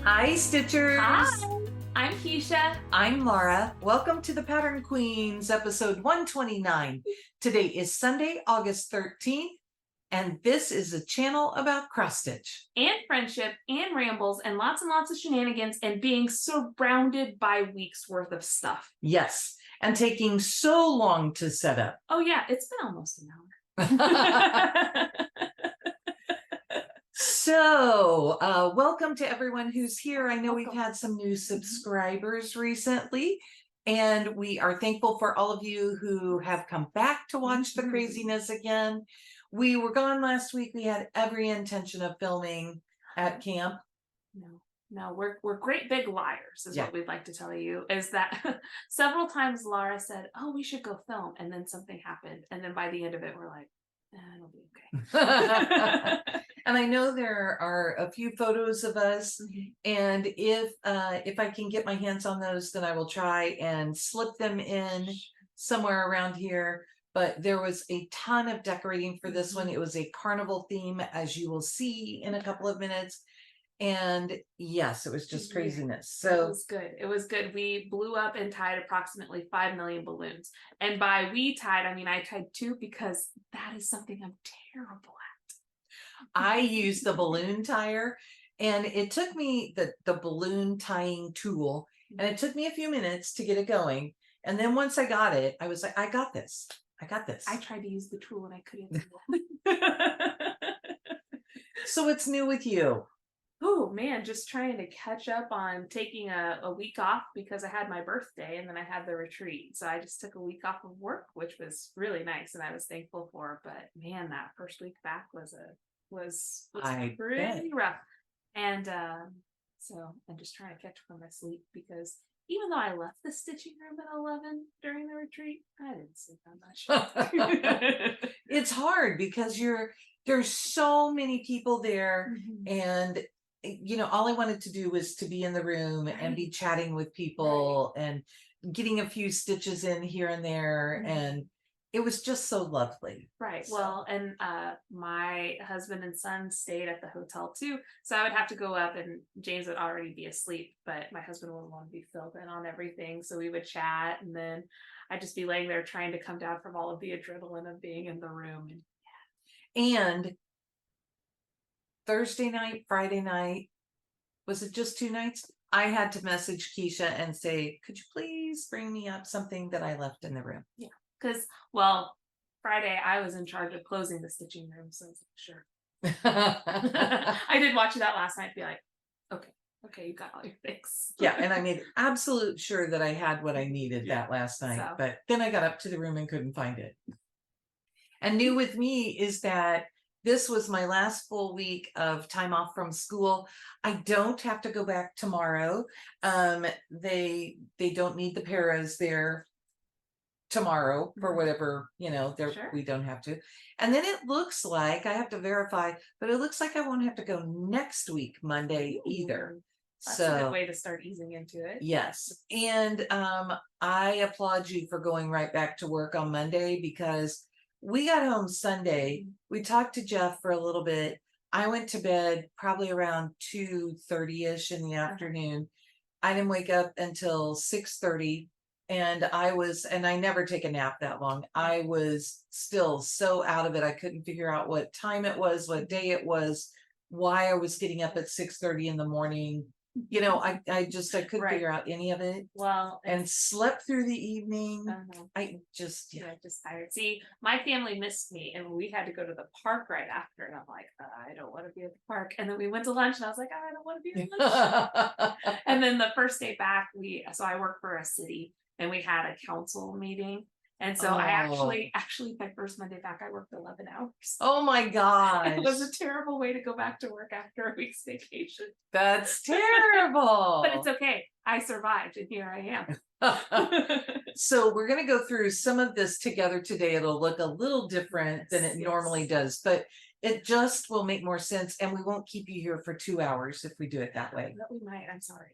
Hi, Stitchers. Hi, I'm Keisha. I'm Laura. Welcome to the Pattern Queens, episode 129. Today is Sunday, August 13th, and this is a channel about cross stitch. And friendship and rambles and lots of shenanigans and being surrounded by weeks worth of stuff. Yes, and taking so long to set up. Oh yeah, it's been almost an hour. So, welcome to everyone who's here. I know we've had some new subscribers recently, and we are thankful for all of you who have come back to watch the craziness again. We were gone last week. We had every intention of filming at camp. No, we're great big liars, is what we'd like to tell you. Is that several times Laura said, "Oh, we should go film," and then something happened, and then by the end of it, we're like, "It'll be okay." And I know there are a few photos of us, and if I can get my hands on those, then I will try and slip them in somewhere around here. But there was a ton of decorating for this one. It was a carnival theme, as you will see in a couple of minutes. And yes, it was just craziness. So it was good. It was good. We blew up and tied approximately 5 million balloons. And by we tied, I mean I tied 2 because that is something I'm terrible at. I used the balloon tire, and it took me the balloon tying tool, and it took me a few minutes to get it going. And then once I got it, I was like, I got this. I got this. I tried to use the tool and I couldn't. So what's new with you? Oh man, just trying to catch up on taking a week off because I had my birthday and then I had the retreat. So I just took a week off of work, which was really nice and I was thankful for. But man, that first week back was pretty rough. And so I'm just trying to catch up on my sleep because even though I left the stitching room at 11 during the retreat, I didn't sleep that much. It's hard because there's so many people there, and you know, all I wanted to do was to be in the room and be chatting with people and getting a few stitches in here and there, and it was just so lovely. Right. So. Well, and my husband and son stayed at the hotel too, so I would have to go up, and James would already be asleep, but my husband wouldn't want to be filled in on everything, so we would chat, and then I'd just be laying there trying to come down from all of the adrenaline of being in the room. And Thursday night, Friday night, was it just 2 nights? I had to message Keisha and say, could you please bring me up something that I left in the room? Yeah, because, well, Friday I was in charge of closing the stitching room, so I was like, sure. I did watch that last night and be like, okay, you got all your things. Yeah, and I made absolute sure that I had what I needed that last night, but then I got up to the room and couldn't find it. And new with me is that this was my last full week of time off from school. I don't have to go back tomorrow. They don't need the paras there tomorrow for whatever, you know, we don't have to. And then it looks like, I have to verify, but it looks like I won't have to go next week, Monday either. That's a good way to start easing into it. Yes. And I applaud you for going right back to work on Monday, because we got home Sunday. We talked to Jeff for a little bit. I went to bed probably around 2:30ish in the afternoon. I didn't wake up until 6:30, and I never take a nap that long. I was still so out of it. I couldn't figure out what time it was, what day it was, why I was getting up at 6:30 in the morning. You know, I couldn't figure out any of it. Well, and slept through the evening. I just tired. See, my family missed me, and we had to go to the park right after, and I'm like, I don't want to be at the park. And then we went to lunch, and I was like, I don't want to be at lunch. And then the first day back, so I work for a city, and we had a council meeting. And so I actually my first Monday back, I worked 11 hours. Oh my gosh. It was a terrible way to go back to work after a week's vacation. That's terrible. But it's okay. I survived, and here I am. So we're going to go through some of this together today. It'll look a little different than it normally does, but it just will make more sense, and we won't keep you here for 2 hours if we do it that way. But we might. I'm sorry.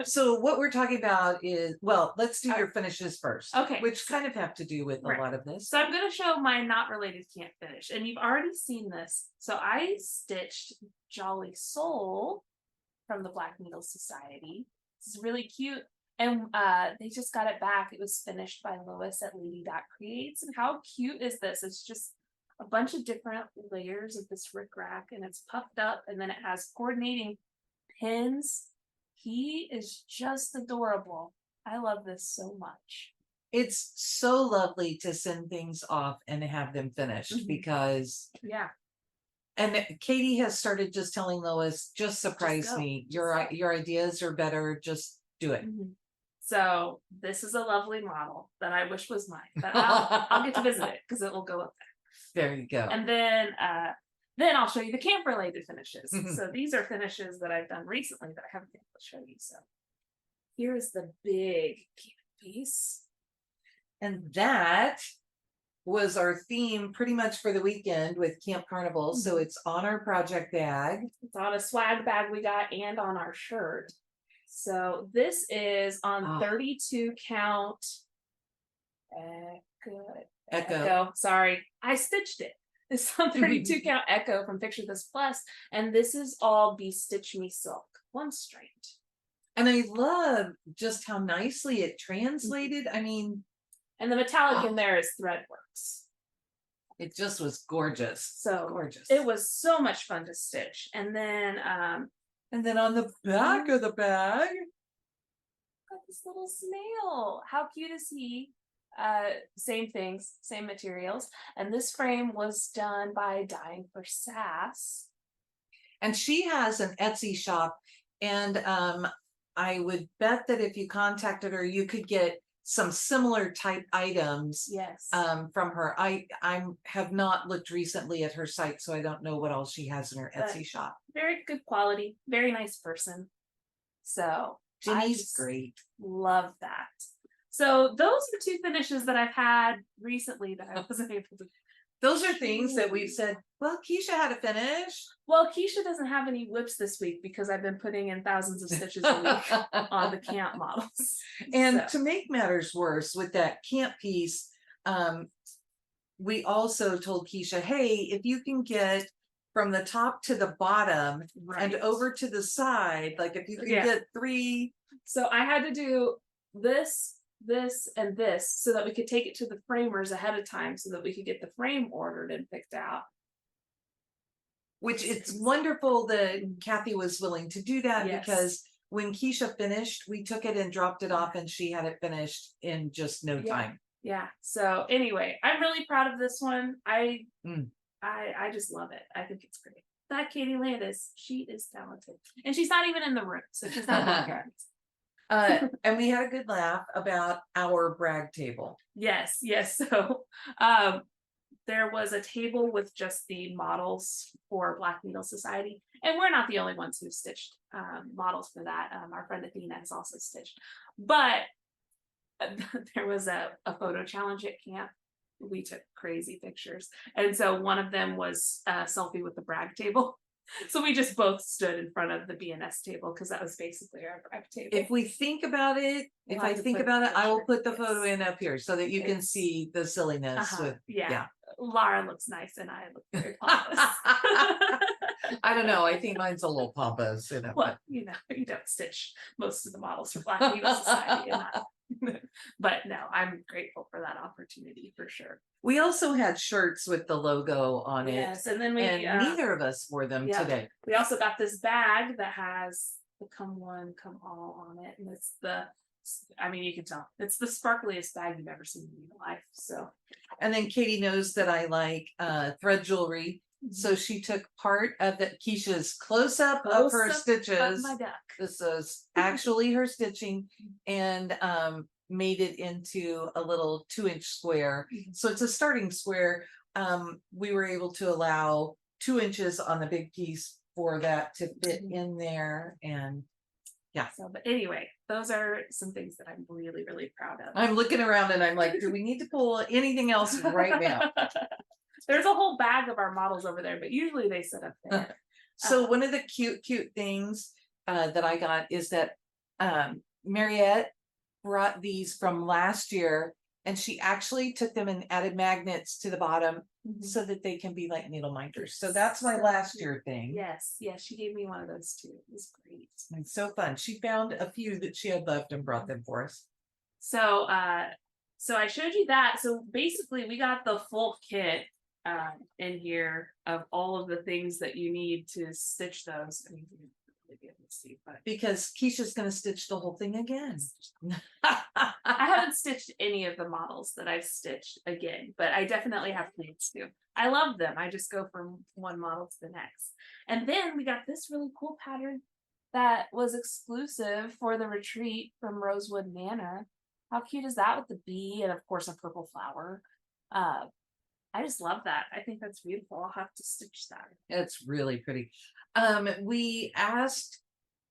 So what we're talking about is, well, let's do your finishes first. Okay. Which kind of have to do with a lot of this. So I'm going to show my not related can't finish, and you've already seen this. So I stitched Jolly Soul from the Black Needle Society. It's really cute. And they just got it back. It was finished by Lois at Lady Creates. And how cute is this? It's just a bunch of different layers of this rickrack, and it's puffed up, and then it has coordinating pins. He is just adorable. I love this so much. It's so lovely to send things off and have them finished because yeah. And Katie has started just telling Lois, just surprise me. Your ideas are better. Just do it. So this is a lovely model that I wish was mine, but I'll get to visit it because it will go up there. There you go. And then I'll show you the camp related finishes. So these are finishes that I've done recently that I haven't been able to show you. So here is the big piece. And that was our theme pretty much for the weekend with Camp Carnival. So it's on our project bag. It's on a swag bag we got and on our shirt. So this is on 32 count Echo. Sorry, I stitched it. It's on 32 count Echo from Picture This Plus, and this is all Be Stitch Me Silk, one straight. And I love just how nicely it translated. I mean, and the metallic in there is Threadworks. It just was gorgeous. So gorgeous. It was so much fun to stitch. And then on the back of the bag, got this little snail. How cute is he? Same things, same materials. And this frame was done by Dying for Sass. And she has an Etsy shop. And I would bet that if you contacted her, you could get some similar type items from her. I have not looked recently at her site, so I don't know what else she has in her Etsy shop. Very good quality, very nice person. So Jenny's great. Love that. So those are two finishes that I've had recently that I wasn't able to. Those are things that we've said, well, Keisha had to finish. Well, Keisha doesn't have any whips this week because I've been putting in thousands of stitches a week on the camp models. And to make matters worse with that camp piece, we also told Keisha, hey, if you can get from the top to the bottom and over to the side, like if you can get 3. So I had to do this, and this so that we could take it to the framers ahead of time so that we could get the frame ordered and picked out. Which it's wonderful that Kathy was willing to do that because when Keisha finished, we took it and dropped it off and she had it finished in just no time. Yeah. So anyway, I'm really proud of this one. I just love it. I think it's great. That Katie Landis, she is talented. And she's not even in the room, so she's not and we had a good laugh about our brag table. Yes. So there was a table with just the models for Black Needle Society. And we're not the only ones who stitched models for that. Our friend Athena has also stitched. But there was a photo challenge at camp. We took crazy pictures. And so one of them was a selfie with the brag table. So we just both stood in front of the BNS table because that was basically our brag table. If we think about it, I will put the photo in up here so that you can see the silliness with Lara looks nice and I look very pompous. I don't know. I think mine's a little pompous. Well, you don't stitch most of the models for Black Needle Society. But no, I'm grateful for that opportunity for sure. We also had shirts with the logo on it. Yes, and then neither of us wore them today. We also got this bag that has the Come One, Come All on it, and it's you can tell it's the sparkliest bag you've ever seen in your life. So, and then Katie knows that I like thread jewelry. So she took part of Keisha's close-up of her stitches. My duck. This is actually her stitching and made it into a little 2-inch square. So it's a starting square. We were able to allow 2 inches on the big piece for that to fit in there. And so, but anyway, those are some things that I'm really, really proud of. I'm looking around and I'm like, do we need to pull anything else right now? There's a whole bag of our models over there, but usually they sit up there. So one of the cute things that I got is that Mariette brought these from last year And she actually took them and added magnets to the bottom Mhm. so that they can be like needle minders. So that's my last year thing. Yes, yes, she gave me one of those too. It was great. It's so fun. She found a few that she had left and brought them for us. So so I showed you that. So basically we got the full kit in here of all of the things that you need to stitch those. I mean, you can really be able to see, but Because Keisha's gonna stitch the whole thing again. I haven't stitched any of the models that I've stitched again, but I definitely have plans to. I love them. I just go from one model to the next. And then we got this really cool pattern that was exclusive for the retreat from Rosewood Manor. How cute is that with the bee and of course a purple flower? I just love that. I think that's beautiful. I'll have to stitch that. It's really pretty. We asked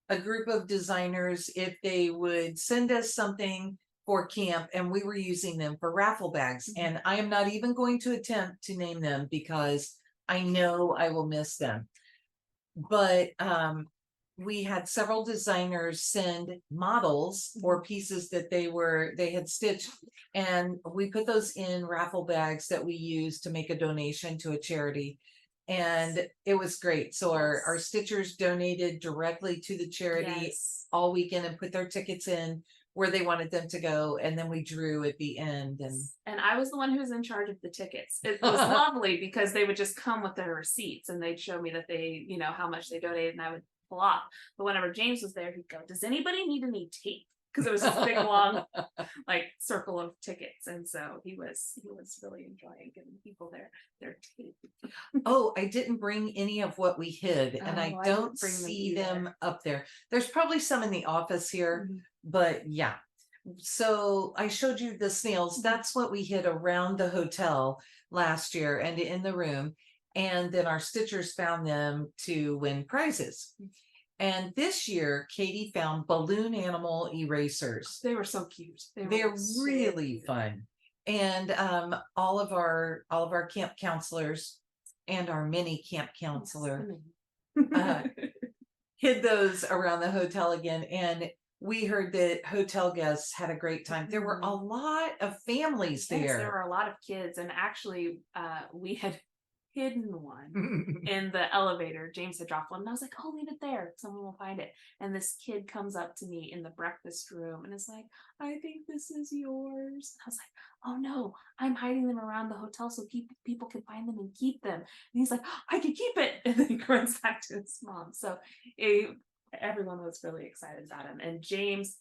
a group of designers if they would send us something for camp, and we were using them for raffle bags. Mhm. And I am not even going to attempt to name them because I know I will miss them. But we had several designers send models or pieces that they had stitched, and we put those in raffle bags that we use to make a donation to a charity. And it was great. So our stitchers donated directly to the charity Yes. all weekend and put their tickets in where they wanted them to go, and then we drew at the end. And I was the one who was in charge of the tickets. It was lovely because they would just come with their receipts and they'd show me that they, you know, how much they donated, and I would pull off. But whenever James was there, he'd go, "Does anybody need any tape?" Because it was this big long like circle of tickets. And so he was really enjoying giving people their tape. Oh, I didn't bring any of what we hid, and I Oh, I don't didn't bring them see either. them up there. There's probably some in the office here, Mhm. but yeah. So I showed you the snails. Mhm. That's what we hid around the hotel last year and in the room. And then our stitchers found them to win prizes. And this year, Katie found balloon animal erasers. They were so cute. They're so really cute. fun. And all of our camp counselors and our mini camp counselor uh, hid those around the hotel again. And we heard that hotel guests had a great time. There were a lot of families Yes, there there. were a lot of kids, and actually, we had hidden one in the elevator. James had dropped one, and I was like, "Oh, leave it there. Someone will find it." And this kid comes up to me in the breakfast room and is like, "I think this is yours." I was like, "Oh no, I'm hiding them around the hotel so people can find them and keep them." And he's like, "I can keep it," and then he runs back to his mom. So everyone was really excited about him, and James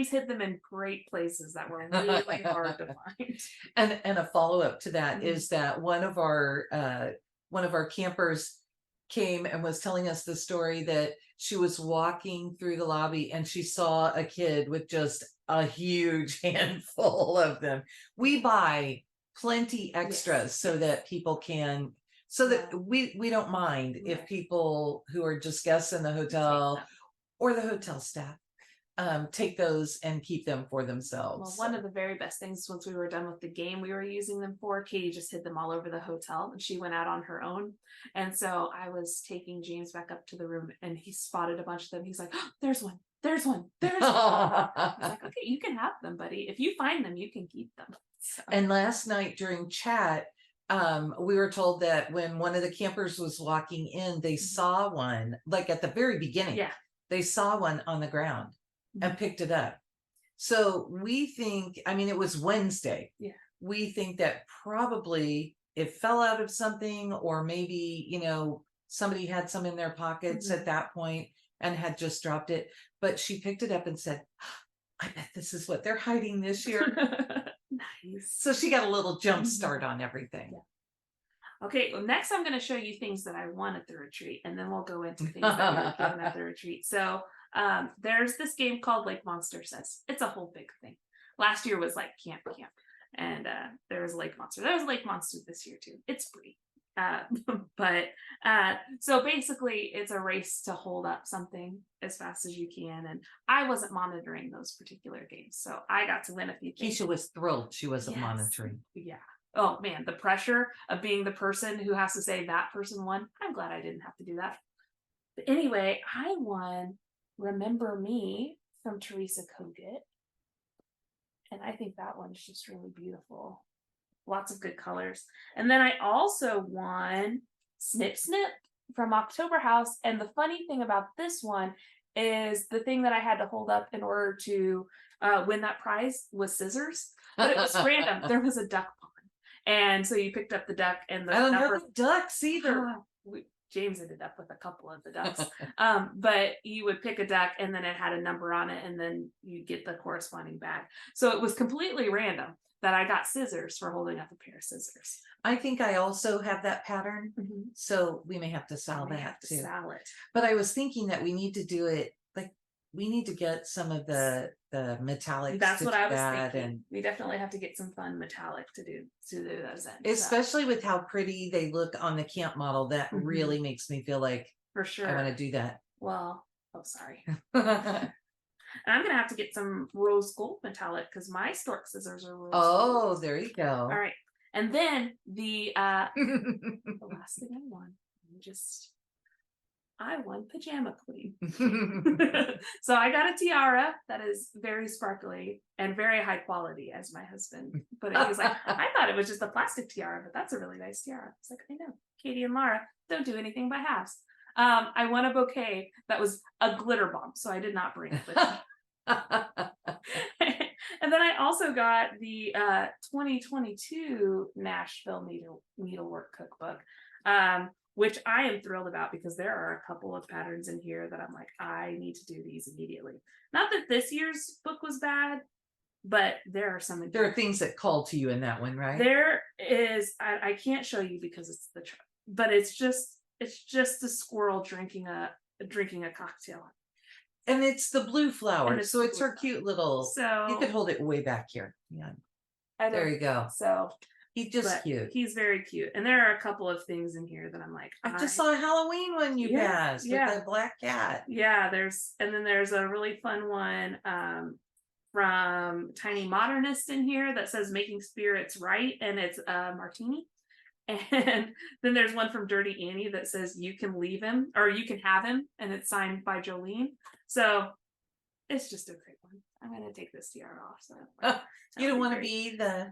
hid them in great places that were really hard to find. And a follow-up to that Mhm. is that one of our campers came and was telling us the story that she was walking through the lobby and she saw a kid with just a huge handful of them. We buy plenty extras so that people can, so that we don't mind if Right. people who are just guests in the hotel or the hotel staff take those and keep them for Well, themselves. one of the very best things once we were done with the game we were using them for, Katie just hid them all over the hotel and she went out on her own. And so I was taking James back up to the room and he spotted a bunch of them. He's like, "Oh, there's one, there's one, there's one." I was like, "Okay, you can have them, buddy. If you find them, you can keep them." So. And last night during chat, we were told that when one of the campers was walking in, they saw one, like at the very beginning, they saw one on the ground and picked it up. So we think, I mean, it was Wednesday. Yeah. We think that probably it fell out of something, or maybe, somebody had some in their pockets at that point and had just dropped it. But she picked it up and said, "I bet this is what they're hiding this year." Nice. So she got a little jump start on everything. Yeah. Okay, well, next I'm going to show you things that I won at the retreat, and then we'll go into things that we were given at the retreat. So there's this game called Lake Monster Says. It's a whole big thing. Last year was like camp, and there was a Lake Monster. There was a Lake Monster this year too. It's free. But so basically it's a race to hold up something as fast as you can, and I wasn't monitoring those particular games, so I got to win a few things. Keisha was thrilled she wasn't monitoring. Yeah. Oh man, the pressure of being the person who has to say that person won. I'm glad I didn't have to do that. But anyway, I won Remember Me from Teresa Kogut. And I think that one's just really beautiful. Lots of good colors. And then I also won Snip Snip from October House. And the funny thing about this one is the thing that I had to hold up in order to win that prize was scissors. But it was random. There was a duck pond. And so you picked up the duck and the I don't number. have ducks either. James ended up with a couple of the ducks. But you would pick a duck and then it had a number on it and then you get the corresponding bag. So it was completely random that I got scissors for holding up a pair of scissors. I think I also have that pattern. So we may have to sell We that have to too. sell it. But I was thinking that we need to do it like we need to get some of the metallic. That's what I was that thinking. and We definitely have to get some fun metallic to do those in. especially with how pretty they look on the camp model. That really makes me feel like for sure I want to do that. Well, oh sorry. And I'm gonna have to get some rose gold metallic because my stork scissors are rose gold. There you go. All right. And then the last thing I won Pajama Queen. So I got a tiara that is very sparkly and very high quality, as my husband put it. He was like, I thought it was just a plastic tiara, but that's a really nice tiara. It's like, I know. Katie and Laura don't do anything by halves. I won a bouquet that was a glitter bomb, so I did not bring it with me. And then I also got the 2022 Nashville Needlework Cookbook, which I am thrilled about because there are a couple of patterns in here that I'm like, I need to do these immediately. Not that this year's book was bad, but there are some. There are things that call to you in that one, right? There is. I can't show you because it's but it's just a squirrel drinking a cocktail. And it's the blue flower, so it's her cute little. So you could hold it way back here. Yeah, there you go. So he's just cute. He's very cute, and there are a couple of things in here that I'm like, I just saw a Halloween one you passed with the black cat. Yeah, there's a really fun one from Tiny Modernist in here that says "Making Spirits Right," and it's a martini. And then there's one from Dirty Annie that says "You can leave him" or "You can have him," and it's signed by Jolene. So it's just a great one. I'm gonna take this tiara off. So you don't want to be the.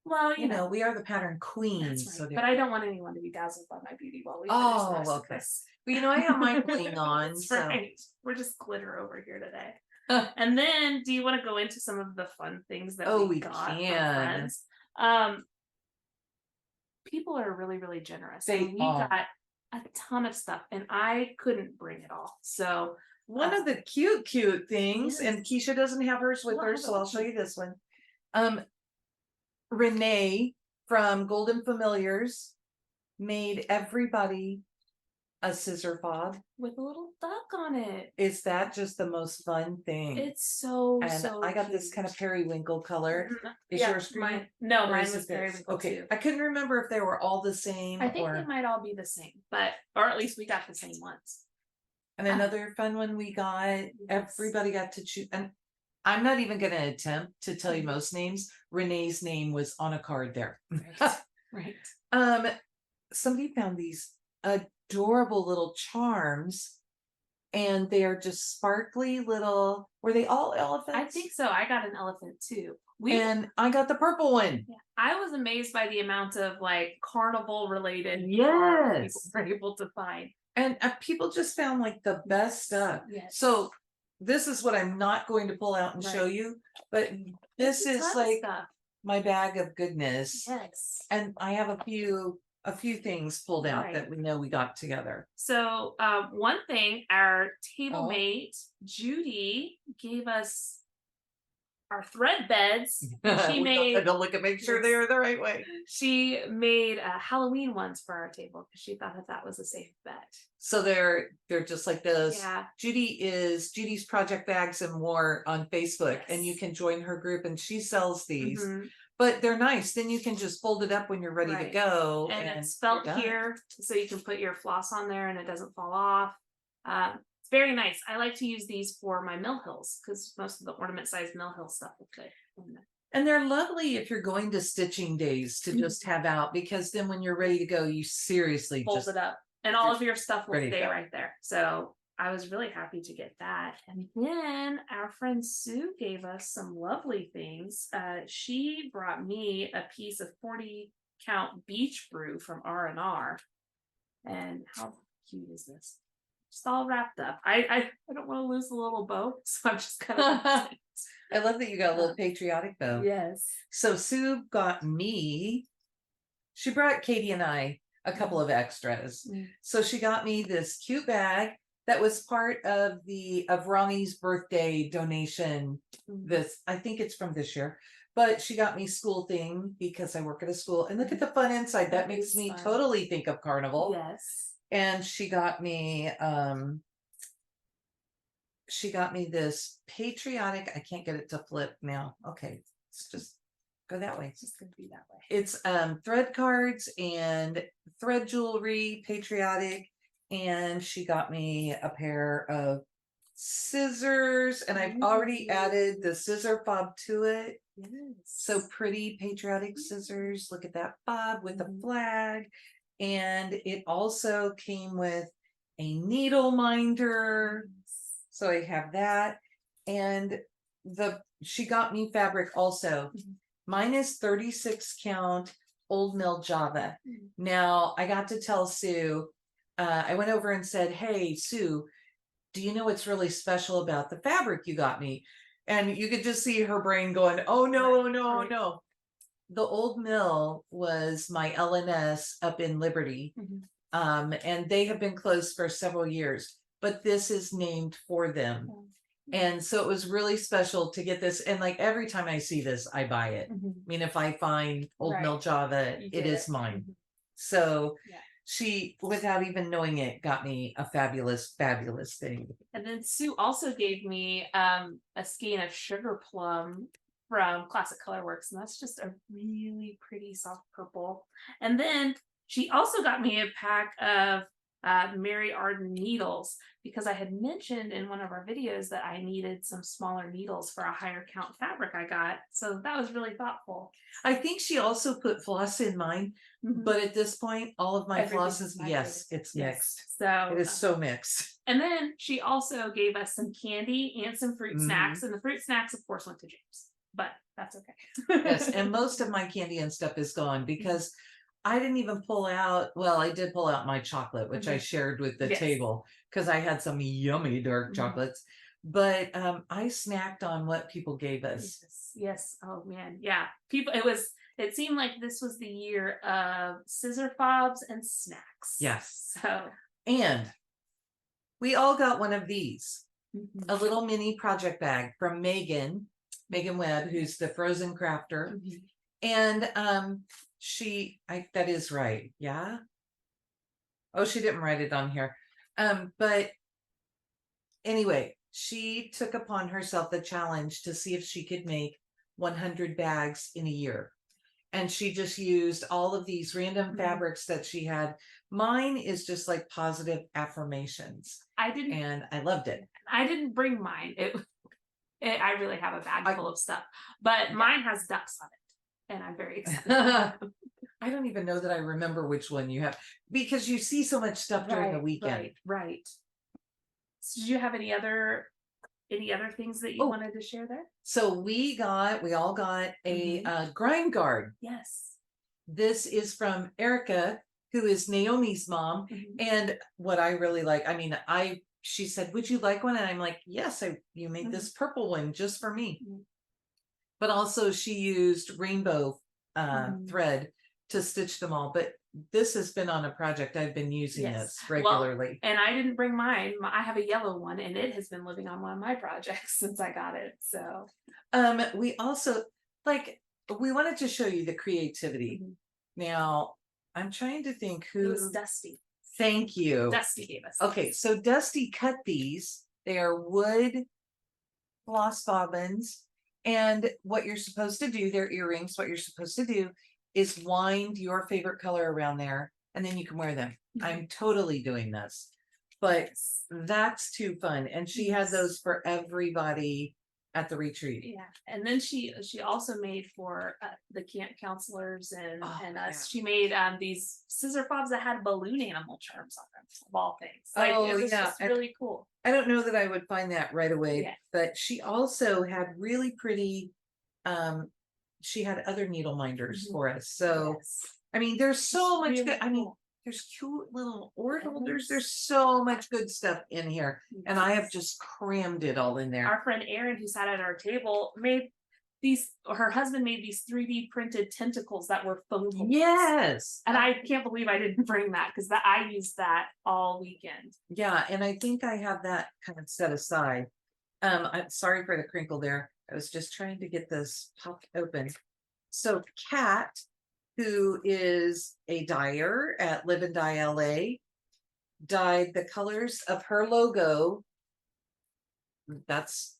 Well, you know, we are the pattern queens. Right. So but I don't want anyone to be dazzled by my beauty while we finish the rest okay. of this. Well, you know, I have my bling on. That's so. right. We're just glitter over here today. And then, do you want to go into some of the fun things that we got from friends? People are really, really generous. We got a ton of stuff, and I couldn't bring it all. So one of the cute things, and Keisha doesn't have hers with her, so I'll show you this one. Renee from Golden Familiars made everybody a scissor fob with a little duck on it. Is that just the most fun thing? It's so I got this kind of periwinkle color. Is yours green? No, mine was periwinkle. Okay, I couldn't remember if they were all the same. I think they might all be the same, or at least we got the same ones. And another fun one we got. Everybody got to choose, and I'm not even going to attempt to tell you most names. Renee's name was on a card there. Right. Somebody found these adorable little charms, and they are just sparkly little. Were they all elephants? I think so. I got an elephant too. And I got the purple one. Yeah. I was amazed by the amount of like carnival related people were able to find. And people just found like the best stuff. Yes. So this is what I'm not going to pull out and show you, but this is like my bag of goodness. Yes. And I have a few things pulled out that we know we got together. So one thing, our table mate Judy gave us our thread beds. She made to look and make sure they are the right way. She made Halloween ones for our table because she thought that was a safe bet. So they're just like this. Yeah. Judy's Project Bags and More on Facebook, and you can join her group, and she sells these. But they're nice. Then you can just fold it up when you're ready to go. And it's felt here, so you can put your floss on there and it doesn't fall off. It's very nice. I like to use these for my mill hills because most of the ornament size mill hill stuff will fit. And they're lovely if you're going to stitching days to just have out, because then when you're ready to go, you seriously fold it up, and all of your stuff will stay right there. So I was really happy to get that. And then our friend Sue gave us some lovely things. She brought me a piece of 40 count beach brew from R&R. And how cute is this? Just all wrapped up. I don't want to lose the little bow, so I'm just kind of. I love that you got a little patriotic bow. Yes. So Sue got me, she brought Katie and I a couple of extras. So she got me this cute bag that was part of Ronnie's birthday donation. This, I think it's from this year, but she got me school thing because I work at a school, and look at the fun inside. That makes me totally think of Carnival. Yes. And she got me this patriotic, I can't get it to flip now. Okay, let's just go that way. It's just gonna be that way. It's thread cards and thread jewelry, patriotic, and she got me a pair of scissors, and I've already added the scissor fob to it. Yes. So pretty patriotic scissors. Look at that fob with the flag. And it also came with a needle minder. So I have that. And she got me fabric also. Mine is 36 count old mill Java. Now I got to tell Sue, I went over and said, hey, Sue, do you know what's really special about the fabric you got me? And you could just see her brain going, oh no, oh no, oh no. The old mill was my LNS up in Liberty. And they have been closed for several years, but this is named for them. And so it was really special to get this. And like every time I see this, I buy it. I mean, if I find old mill Java, it is mine. So she, without even knowing it, got me a fabulous, fabulous thing. And then Sue also gave me a skein of sugar plum from Classic Colorworks, and that's just a really pretty soft purple. And then she also got me a pack of Mary Arden needles, because I had mentioned in one of our videos that I needed some smaller needles for a higher count fabric I got. So that was really thoughtful. I think she also put floss in mine, but at this point, all of my floss is, yes, it's mixed. So it is so mixed. And then she also gave us some candy and some fruit snacks, and the fruit snacks, of course, went to James. But that's okay. Yes, and most of my candy and stuff is gone because I didn't even pull out, well, I did pull out my chocolate, which I shared with the table because I had some yummy dark chocolates. But I snacked on what people gave us. Yes. Oh man. Yeah. People, it seemed like this was the year of scissor fobs and snacks. Yes. So, and we all got one of these, a little mini project bag from Megan Webb, who's the frozen crafter. And that is right. Yeah. Oh, she didn't write it on here. But anyway, she took upon herself the challenge to see if she could make 100 bags in a year. And she just used all of these random fabrics that she had. Mine is just like positive affirmations. And I loved it. I didn't bring mine. I really have a bag full of stuff, but mine has ducks on it, and I'm very excited. I don't even know that I remember which one you have, because you see so much stuff during the weekend. Right. So did you have any other things that you wanted to share there? So we all got a grind guard. Yes. This is from Erica, who is Naomi's mom. And what I really like, I mean, she said, would you like one? And I'm like, yes, you made this purple one just for me. But also she used rainbow thread to stitch them all. But this has been on a project. I've been using this regularly. Well, and I didn't bring mine. I have a yellow one, and it has been living on one of my projects since I got it. So we also, we wanted to show you the creativity. Now, I'm trying to think who. It was Dusty. Thank you. Dusty gave us. Okay, so Dusty cut these. They are wood floss bobbins. And what you're supposed to do, they're earrings. What you're supposed to do is wind your favorite color around there, and then you can wear them. I'm totally doing this, but that's too fun. And she has those for everybody at the retreat. Yeah, and then she also made for the camp counselors and Oh, us. yeah. She made these scissor fobs that had balloon animal charms on them, of all things. Like Oh, it was yeah. just really cool. I don't know that I would find that right away, Yeah. but she also had really pretty. She had other needle minders for us. So Yes. I mean, there's so much Really good. I mean, cool. there's cute little orb holders. There's so much good stuff in here, and I have just crammed it all in there. Our friend Erin, who sat at our table, made these. Her husband made these 3D printed tentacles that were foam holders. Yes, And I can't believe I didn't bring that because I used that all weekend. yeah, and I think I have that kind of set aside. I'm sorry for the crinkle there. I was just trying to get this popped open. So Kat, who is a dyer at Live and Dye LA, dyed the colors of her logo. That's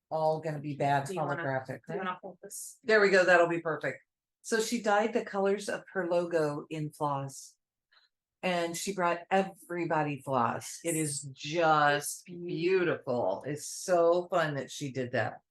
all going to be bad Do you wanna- holographic. Do you Right? want to hold this? There we go. That'll be perfect. So she dyed the colors of her logo in Floss. And she brought everybody Floss. It is just beautiful. It's so fun that she did that.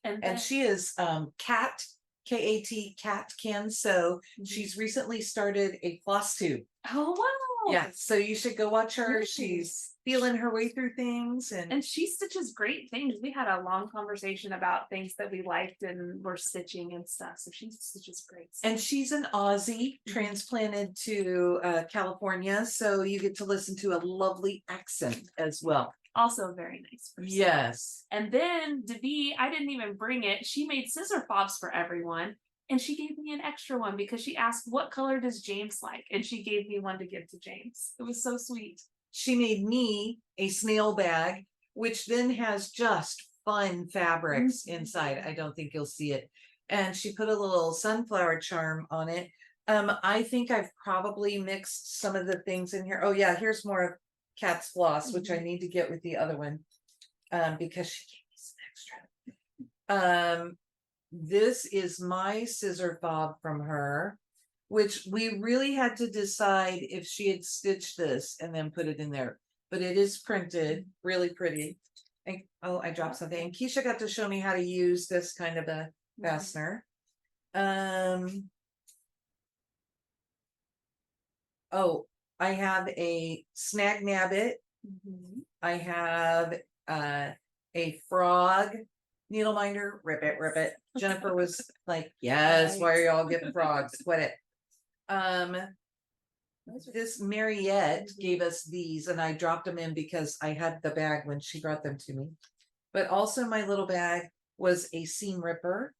And she is Kat, K-A-T, Kat Can Sew. She's recently started a Flosstube. Oh wow. Yeah, so you should go watch her. Nice. She's feeling her way through things, And she stitches great things. We had a long conversation about things that we liked and were stitching and stuff. So she stitches great stuff. and she's an Aussie transplanted to California, so you get to listen to a lovely accent as well. Also a very nice person. Yes. And then Devi, I didn't even bring it. She made scissor fobs for everyone. And she gave me an extra one because she asked, what color does James like? And she gave me one to give to James. It was so sweet. She made me a snail bag, which then has just fun fabrics inside. I don't think you'll see it. And she put a little sunflower charm on it. I think I've probably mixed some of the things in here. Oh yeah, here's more of Cat's Floss, which I need to get with the other one. Because she gave me some extra. This is my scissor fob from her, which we really had to decide if she had stitched this and then put it in there. But it is printed, really pretty. And, oh, I dropped something. And Keisha got to show me how to use this kind of a fastener. Oh, I have a snag nabbit. I have a frog needle minder. Rip it. Jennifer was like, yes, why are y'all getting frogs? Quit it. This Mariette gave us these and I dropped them in because I had the bag when she brought them to me. But also my little bag was a seam ripper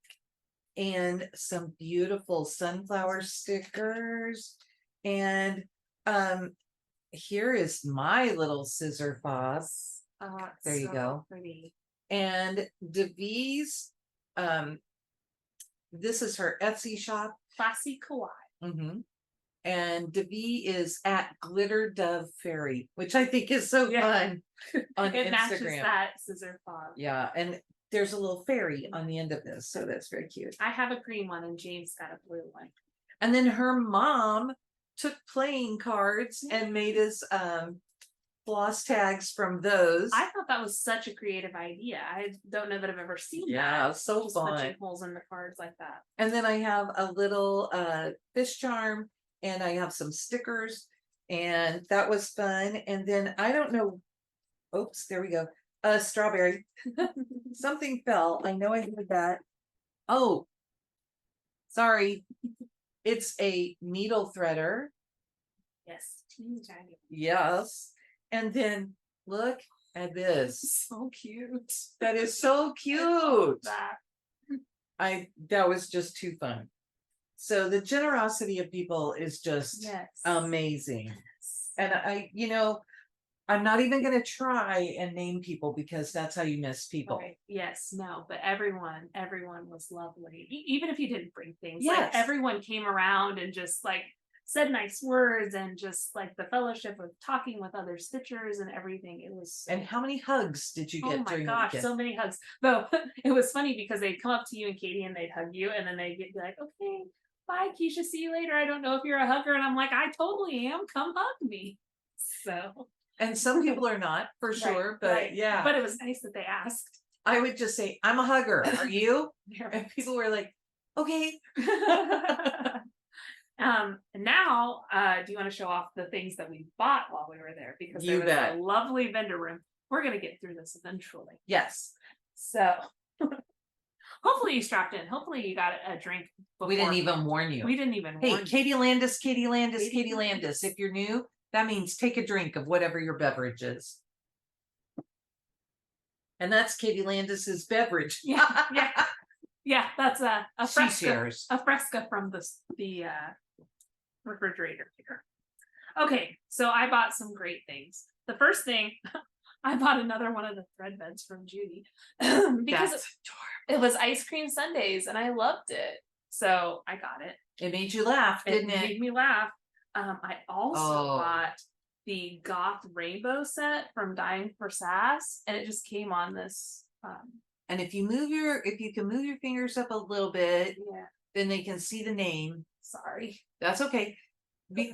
and some beautiful sunflower stickers. And here is my little scissor fob. There you go. Pretty. And Devi's, this is her Etsy shop. Classy Kawaii. And Devi is at Glitter Dove Fairy, which I think is so fun on It Instagram. matches that scissor fob. Yeah, and there's a little fairy on the end of this, so that's very cute. I have a green one and James got a blue one. And then her mom took playing cards and made us floss tags from those. I thought that was such a creative idea. I don't know that I've ever seen that. Yeah, so Just fun. punching holes in the cards like that. And then I have a little fish charm and I have some stickers and that was fun. And then I don't know. Oops, there we go. Strawberry. Something fell. I know I heard that. Oh, sorry. It's a needle threader. Yes, teeny tiny. Yes. And then look at this. So cute. That is so cute. That. That was just too fun. So the generosity of people is just amazing. Yes. And I'm not even going to try and name people because that's how you miss people. Right. Yes, no, but everyone was lovely. Even if you didn't bring things, Yes. like everyone came around and just like said nice words and just like the fellowship of talking with other stitchers and everything. It was And how many hugs did you get? oh my during gosh, the weekend? so many hugs. Though it was funny because they'd come up to you and Katie and they'd hug you and then they'd be like, okay, bye Keisha, see you later. I don't know if you're a hugger. And I'm like, I totally am. Come hug me. So And some people are not for sure, but right. yeah. But it was nice that they asked. I would just say, I'm a hugger. Are you? And people were like, okay. And now, do you want to show off the things that we bought while we were there? Because there You was bet. a lovely vendor room. We're going to get through this eventually. Yes. So hopefully you strapped in. Hopefully you got a drink before. We didn't even warn you. We didn't even Hey, warn you. Katie Landis, Katie Landis, Katie Landis. If you're new, that means take a drink of whatever your beverage is. And that's Katie Landis's beverage. Yeah, that's a She fresca, shares. a fresca from the refrigerator here. Okay, so I bought some great things. The first thing, I bought another one of the thread beds from Judy because it was ice cream sundaes and I loved it. So I got it. It made you laugh, didn't it? It made me laugh. I also bought the goth rainbow set from Acctgforstitches, and it just came on this. And if you can move your fingers up a little bit, then they can see the name. Sorry, that's okay.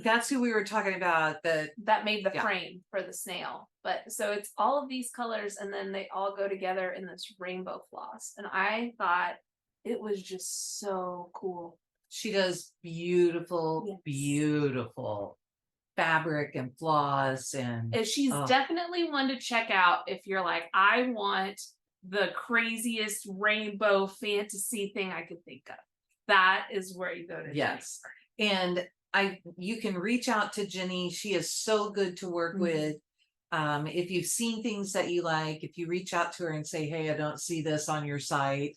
That's who we were talking about. That made the frame for the snail. But so it's all of these colors, and then they all go together in this rainbow floss. And I thought it was just so cool. She does beautiful, beautiful fabric and floss, and she's definitely one to check out if you're like, I want the craziest rainbow fantasy thing I could think of. That is where you go to. Yes. And you can reach out to Jenny. She is so good to work with. If you've seen things that you like, if you reach out to her and say, hey, I don't see this on your site,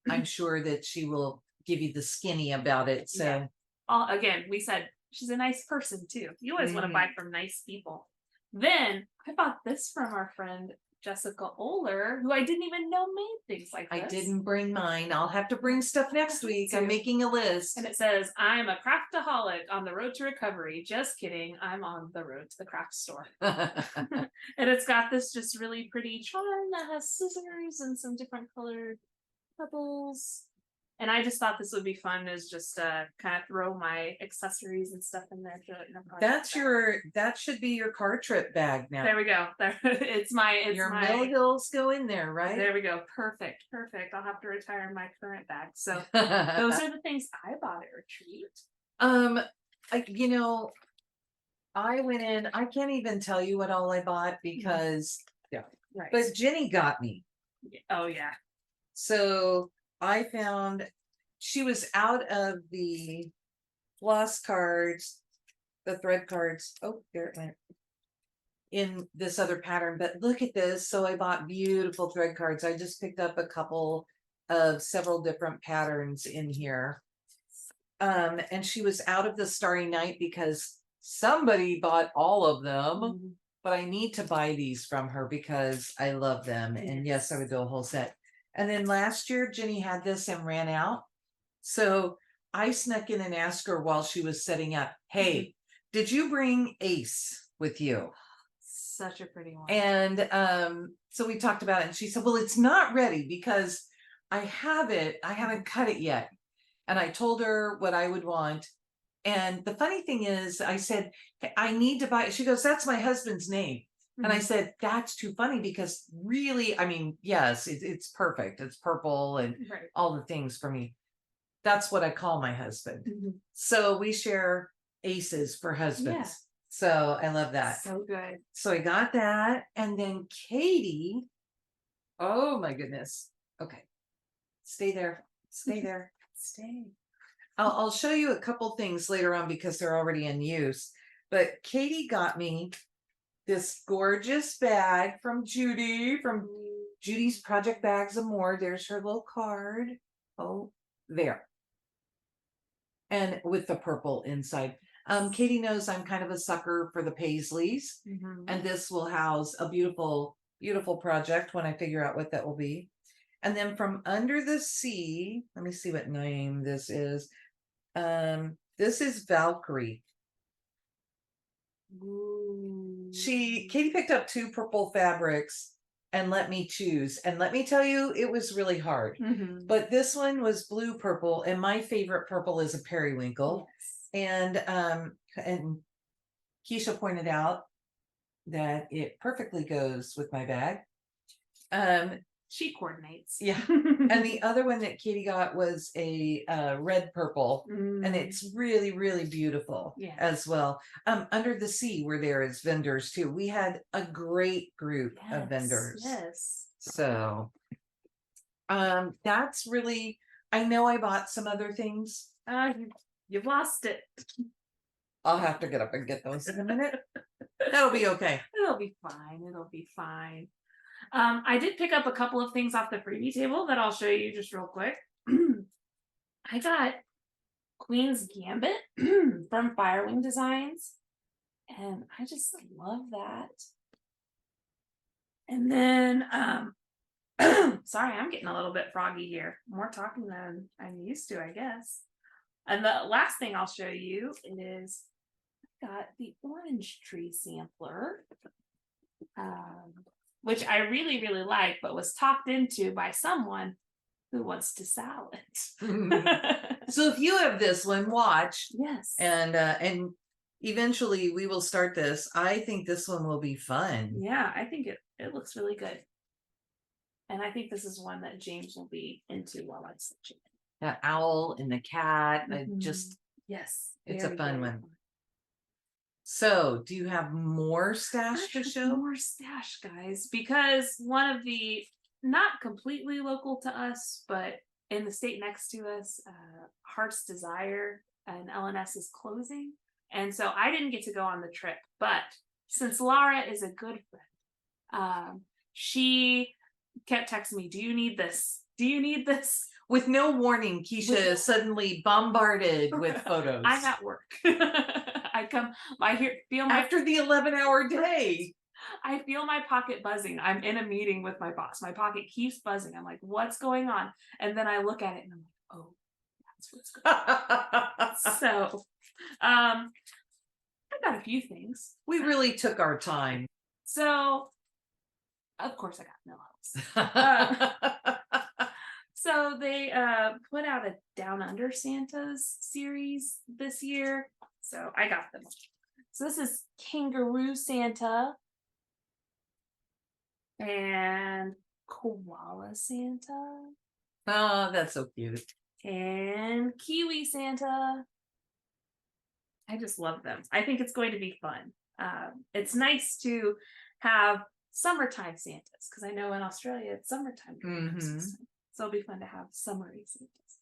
I'm sure that she will give you the skinny about it. So again, we said she's a nice person too. You always want to buy from nice people. Then I bought this from our friend Jessica Oler, who I didn't even know made things like this. I didn't bring mine. I'll have to bring stuff next week. I'm making a list. And it says, I'm a craftaholic on the road to recovery. Just kidding. I'm on the road to the craft store. And it's got this just really pretty charm that has scissors and some different colored pebbles. And I just thought this would be fun, is just kind of throw my accessories and stuff in there. That should be your car trip bag now. There we go. It's your Mill Hills go in there, right? There we go. Perfect. I'll have to retire my current bag. So those are the things I bought at retreat. I went in. I can't even tell you what all I bought because but Jenny got me. Oh yeah. So I found she was out of the floss cards, the thread cards. Oh, there it went. In this other pattern, but look at this. So I bought beautiful thread cards. I just picked up a couple of several different patterns in here. And she was out of the Starry Night because somebody bought all of them, but I need to buy these from her because I love them. And yes, I would do a whole set. And then last year, Jenny had this and ran out. So I snuck in and asked her while she was setting up, hey, did you bring Ace with you? Such a pretty one. And so we talked about it and she said, well, it's not ready because I haven't cut it yet. And I told her what I would want. And the funny thing is, I said, I need to buy it. She goes, that's my husband's name. And I said, that's too funny because really, I mean, yes, it's perfect. It's purple and all the things for me. That's what I call my husband. So we share aces for husbands. Yeah. So I love that. So good. So I got that. And then Katie, oh my goodness. Okay. Stay there. Stay there. Stay. I'll show you a couple things later on because they're already in use. But Katie got me this gorgeous bag from Judy, from Judy's Project Bags and More. There's her little card. Oh, there. And with the purple inside. Katie knows I'm kind of a sucker for the paisleys. And this will house a beautiful, beautiful project when I figure out what that will be. And then from Under the Sea, let me see what name this is. This is Valkyrie. Katie picked up 2 purple fabrics and let me choose. And let me tell you, it was really hard. But this one was blue purple, and my favorite purple is a periwinkle. And Keisha pointed out that it perfectly goes with my bag. she coordinates. Yeah. And the other one that Katie got was a red purple, and Mm, it's really, really beautiful Yeah. as well. Under the Sea were there as vendors too. We had a great group of vendors. Yes. So that's really, I know I bought some other things. You've lost it. I'll have to get up and get those in a minute. That'll be okay. It'll be fine. It'll be fine. I did pick up a couple of things off the freebie table that I'll show you just real quick. I got Queen's Gambit from Firewing Designs, and I just love that. And then, sorry, I'm getting a little bit froggy here. More talking than I'm used to, I guess. And the last thing I'll show you is I got the Orange Tree Sampler. Which I really, really like, but was talked into by someone who wants to sell it. So if you have this one, watch. Yes. And eventually we will start this. I think this one will be fun. Yeah, I think it looks really good. And I think this is one that James will be into while I'm stitching it. That owl and the cat. I just, yes, it's a fun one. fun. So, do you have more stash to show? More stash, guys, because one of the not completely local to us, but in the state next to us, Heart's Desire and LNS is closing, and so I didn't get to go on the trip. But since Lara is a good friend, she kept texting me, "Do you need this? Do you need this?" With no warning, Keisha is suddenly bombarded with photos. I'm at work. Feel my after the 11-hour day. I feel my pocket buzzing. I'm in a meeting with my boss. My pocket keeps buzzing. I'm like, what's going on? And then I look at it and I'm like, oh, that's what's going on. So I got a few things. We really took our time. So of course I got no help. So they put out a Down Under Santas series this year. So I got them. So this is Kangaroo Santa and Koala Santa. Oh, that's so cute. And Kiwi Santa. I just love them. I think it's going to be fun. It's nice to have summertime Santas because I know in Australia it's summertime. So it'll be fun to have summery Santas.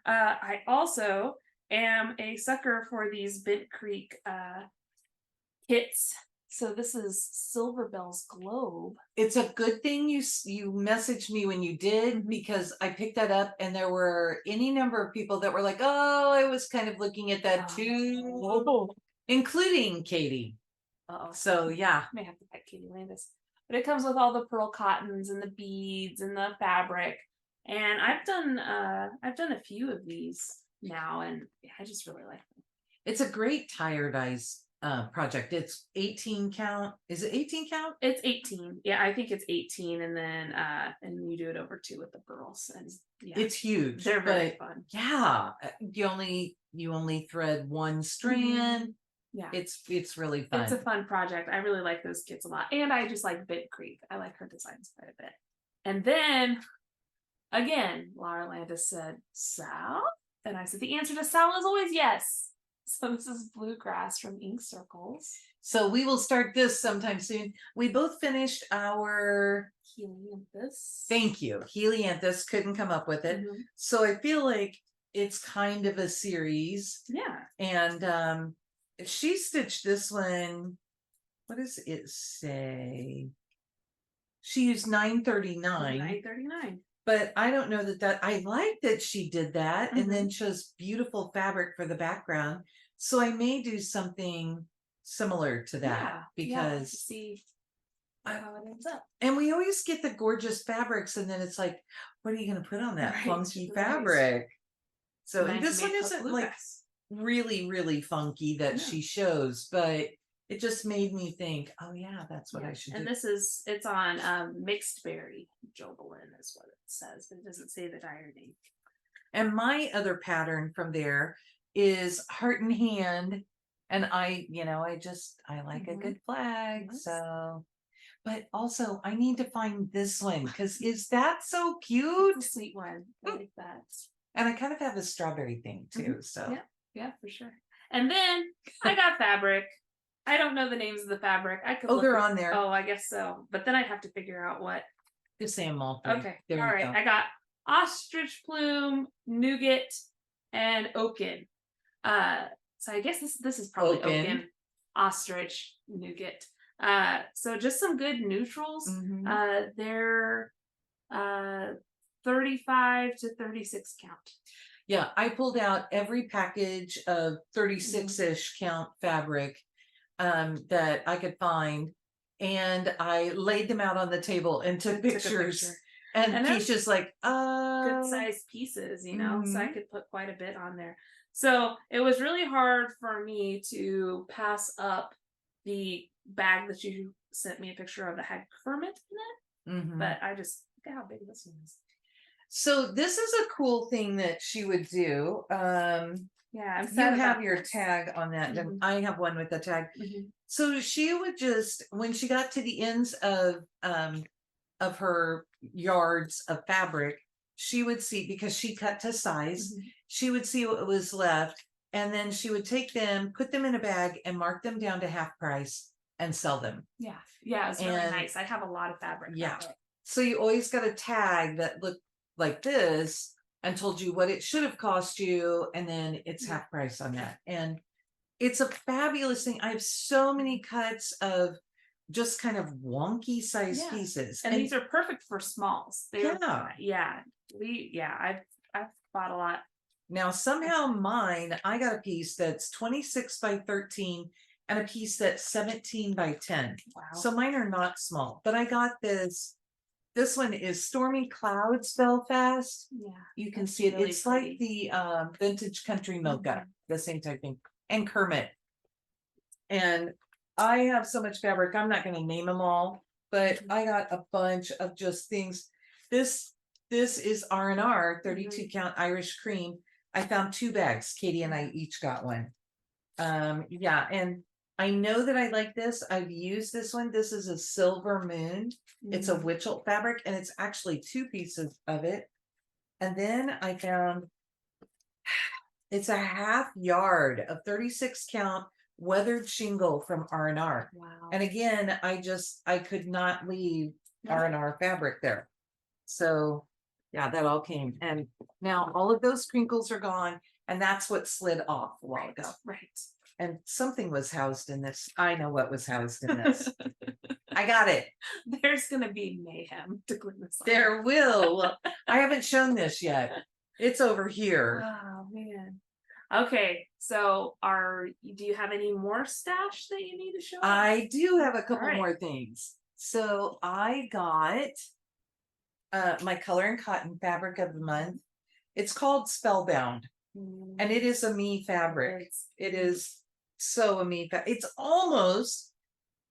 I also am a sucker for these Bent Creek kits. So this is Silver Bell's Globe. It's a good thing you messaged me when you did, because I picked that up and there were any number of people that were like, oh, I was kind of looking at that too, including Katie. So yeah. I may have to pet Katie Landis. But it comes with all the pearl cottons and the beads and the fabric. And I've done a few of these now, and I just really like them. It's a great tire dyes project. It's 18 count. Is it 18 count? It's 18. Yeah, I think it's 18, and then and you do it over 2 with the pearls, and yeah, it's huge. They're very fun. Yeah, you only thread one strand. Yeah, it's really fun. It's a fun project. I really like those kits a lot, and I just like Bent Creek. I like her designs quite a bit. And then again, Laura Landis said, Sal? And I said, the answer to Sal is always yes. So this is Bluegrass from Ink Circles. So we will start this sometime soon. We both finished our Helianthus. Thank you. Helianthus, couldn't come up with it. So I feel like it's kind of a series. Yeah. And she stitched this one. What does it say? She used 939. 939. But I don't know that I like that she did that and then chose beautiful fabric for the background. So I may do something similar to that because see how it ends up. And we always get the gorgeous fabrics and then it's like, what are you going to put on that funky fabric? So this one isn't like really, really funky that she shows, but it just made me think, oh yeah, that's what I should do. And it's on Mixed Berry Jobelin is what it says, but it doesn't say the dyer name. And my other pattern from there is Heart in Hand. And I like a good flag. So but also I need to find this one because is that so cute? It's a sweet one. I like that. And I kind of have a strawberry thing too. So Yeah, yeah, for sure. And then I got fabric. I don't know the names of the fabric. I could oh, look they're it- on there. Oh, I guess so. But then I'd have to figure out what. Just say them all. Three. Okay. There All you right. go. I got ostrich plume, nougat, and oaken. So I guess this is probably oaken, ostrich, nougat. So just some good neutrals. They're 35 to 36 count. Yeah, I pulled out every package of 36-ish count fabric that I could find, and I laid them out on the table and took pictures. And Keisha's like, good sized pieces, you know, so I could put quite a bit on there. So it was really hard for me to pass up the bag that you sent me a picture of that had Kermit in it. But I just look at how big this one is. So this is a cool thing that she would do. Yeah, I'm you sad have about your this. tag on that, and I have one with the tag. So she would just, when she got to the ends of her yards of fabric, she would see, because she cut to size, she would see what was left, and then she would take them, put them in a bag, and mark them down to half price and sell them. Yeah, yeah, it's really nice. I have a lot of fabric. Yeah, so you always got a tag that looked like this and told you what it should have cost you, and then it's half price on that. And it's a fabulous thing. I have so many cuts of just kind of wonky size pieces, and these are perfect for smalls. I've bought a lot. Now somehow mine, I got a piece that's 26 by 13 and a piece that's 17 by 10. Wow. So mine are not small, but I got this. This one is Stormy Clouds Belfast. Yeah, you can see it. Really it's pretty. Like the vintage country mocha, the same type thing, and Kermit. And I have so much fabric, I'm not going to name them all, but I got a bunch of just things. This is R&R 32 count Irish cream. I found 2 bags. Katie and I each got one. Yeah, and I know that I like this. I've used this one. This is a Silver Moon. It's a Witchelt fabric, and it's actually 2 pieces of it. And then I found it's a half yard of 36 count weathered shingle from R&R. Wow. And again, I could not leave R&R fabric there. So yeah, that all came. And now all of those crinkles are gone, and that's what slid off a while ago. Right. And something was housed in this. I know what was housed in this. I got it. There's gonna be mayhem to clean this up. There will. I haven't shown this yet. It's over here. Oh man. Okay, so do you have any more stash that you need to show us? I do have a couple more things. So I got my color and cotton fabric of the month. It's called Spellbound, and it is a me fabric. It is so a me fabric. It's almost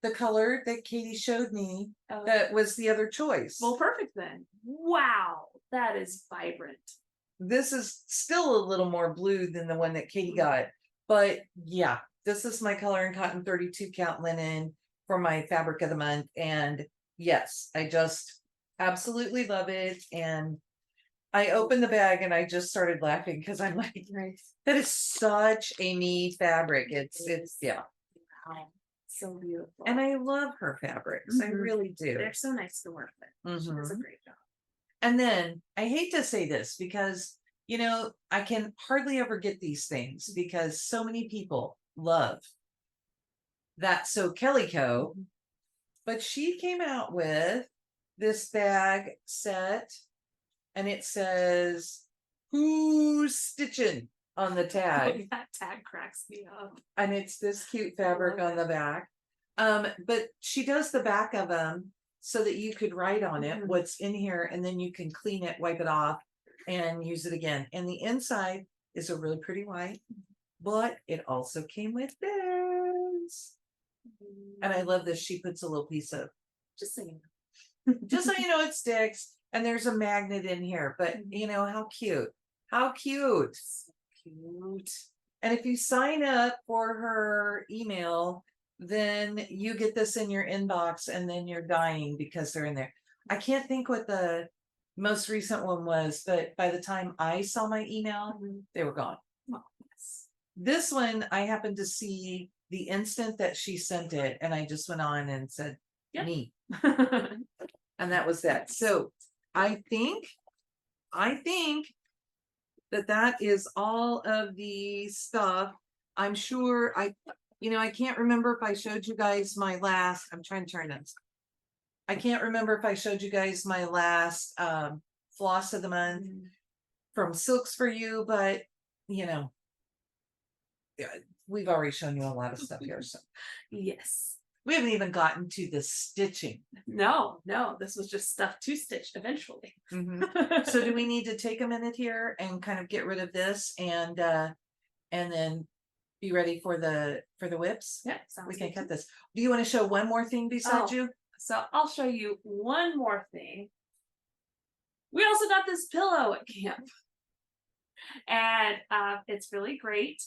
the color that Katie showed me. That was the other choice. Well, perfect then. Wow, that is vibrant. This is still a little more blue than the one that Katie got, but yeah, this is my color and cotton 32 count linen for my fabric of the month. And yes, I just absolutely love it. And I opened the bag and I just started laughing because I'm like, that is such a me fabric. It's yeah. Wow. So beautiful. And I love her fabrics. I really do. They're so nice to work with. She does a great job. And then I hate to say this because, you know, I can hardly ever get these things because so many people love that So Kellyco, but she came out with this bag set, and it says "Who's Stitching" on the tag. That tag cracks me up. And it's this cute fabric on the back. But she does the back of them so that you could write on it what's in here, and then you can clean it, wipe it off, and use it again. And the inside is a really pretty white, but it also came with this. And I love this. She puts a little piece of, just so you know, it sticks. And there's a magnet in here, but you know, how cute. How cute. So cute. And if you sign up for her email, then you get this in your inbox and then you're dying because they're in there. I can't think what the most recent one was, but by the time I saw my email, they were gone. Oh, yes. This one, I happened to see the instant that she sent it, and I just went on and said, Yep. me. And that was that. So I think that is all of the stuff. I'm sure I can't remember if I showed you guys my last, I'm trying to turn this. I can't remember if I showed you guys my last floss of the month from Silks for You, but yeah, we've already shown you a lot of stuff here. So Yes. we haven't even gotten to the stitching. No, this was just stuff to stitch eventually. So do we need to take a minute here and kind of get rid of this and then be ready for the whips? Yeah, we can cut this. Do you want to show one more thing besides you? So I'll show you one more thing. We also got this pillow at camp. And it's really great.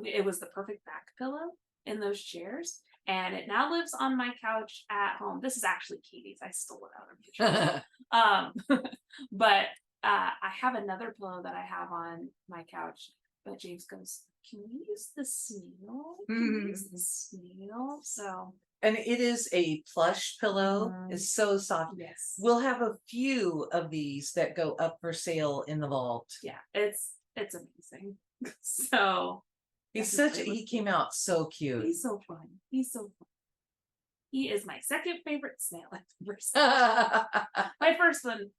It was the perfect back pillow in those chairs. And it now lives on my couch at home. This is actually Katie's. I stole it out of the but I have another pillow that I have on my couch. But James goes, can we use the snail? Can we use the snail? So. And it is a plush pillow. It's so soft. Yes. We'll have a few of these that go up for sale in the vault. Yeah, it's amazing. So he came out so cute. He's so fun. He is my second favorite snail I've ever seen. My first one,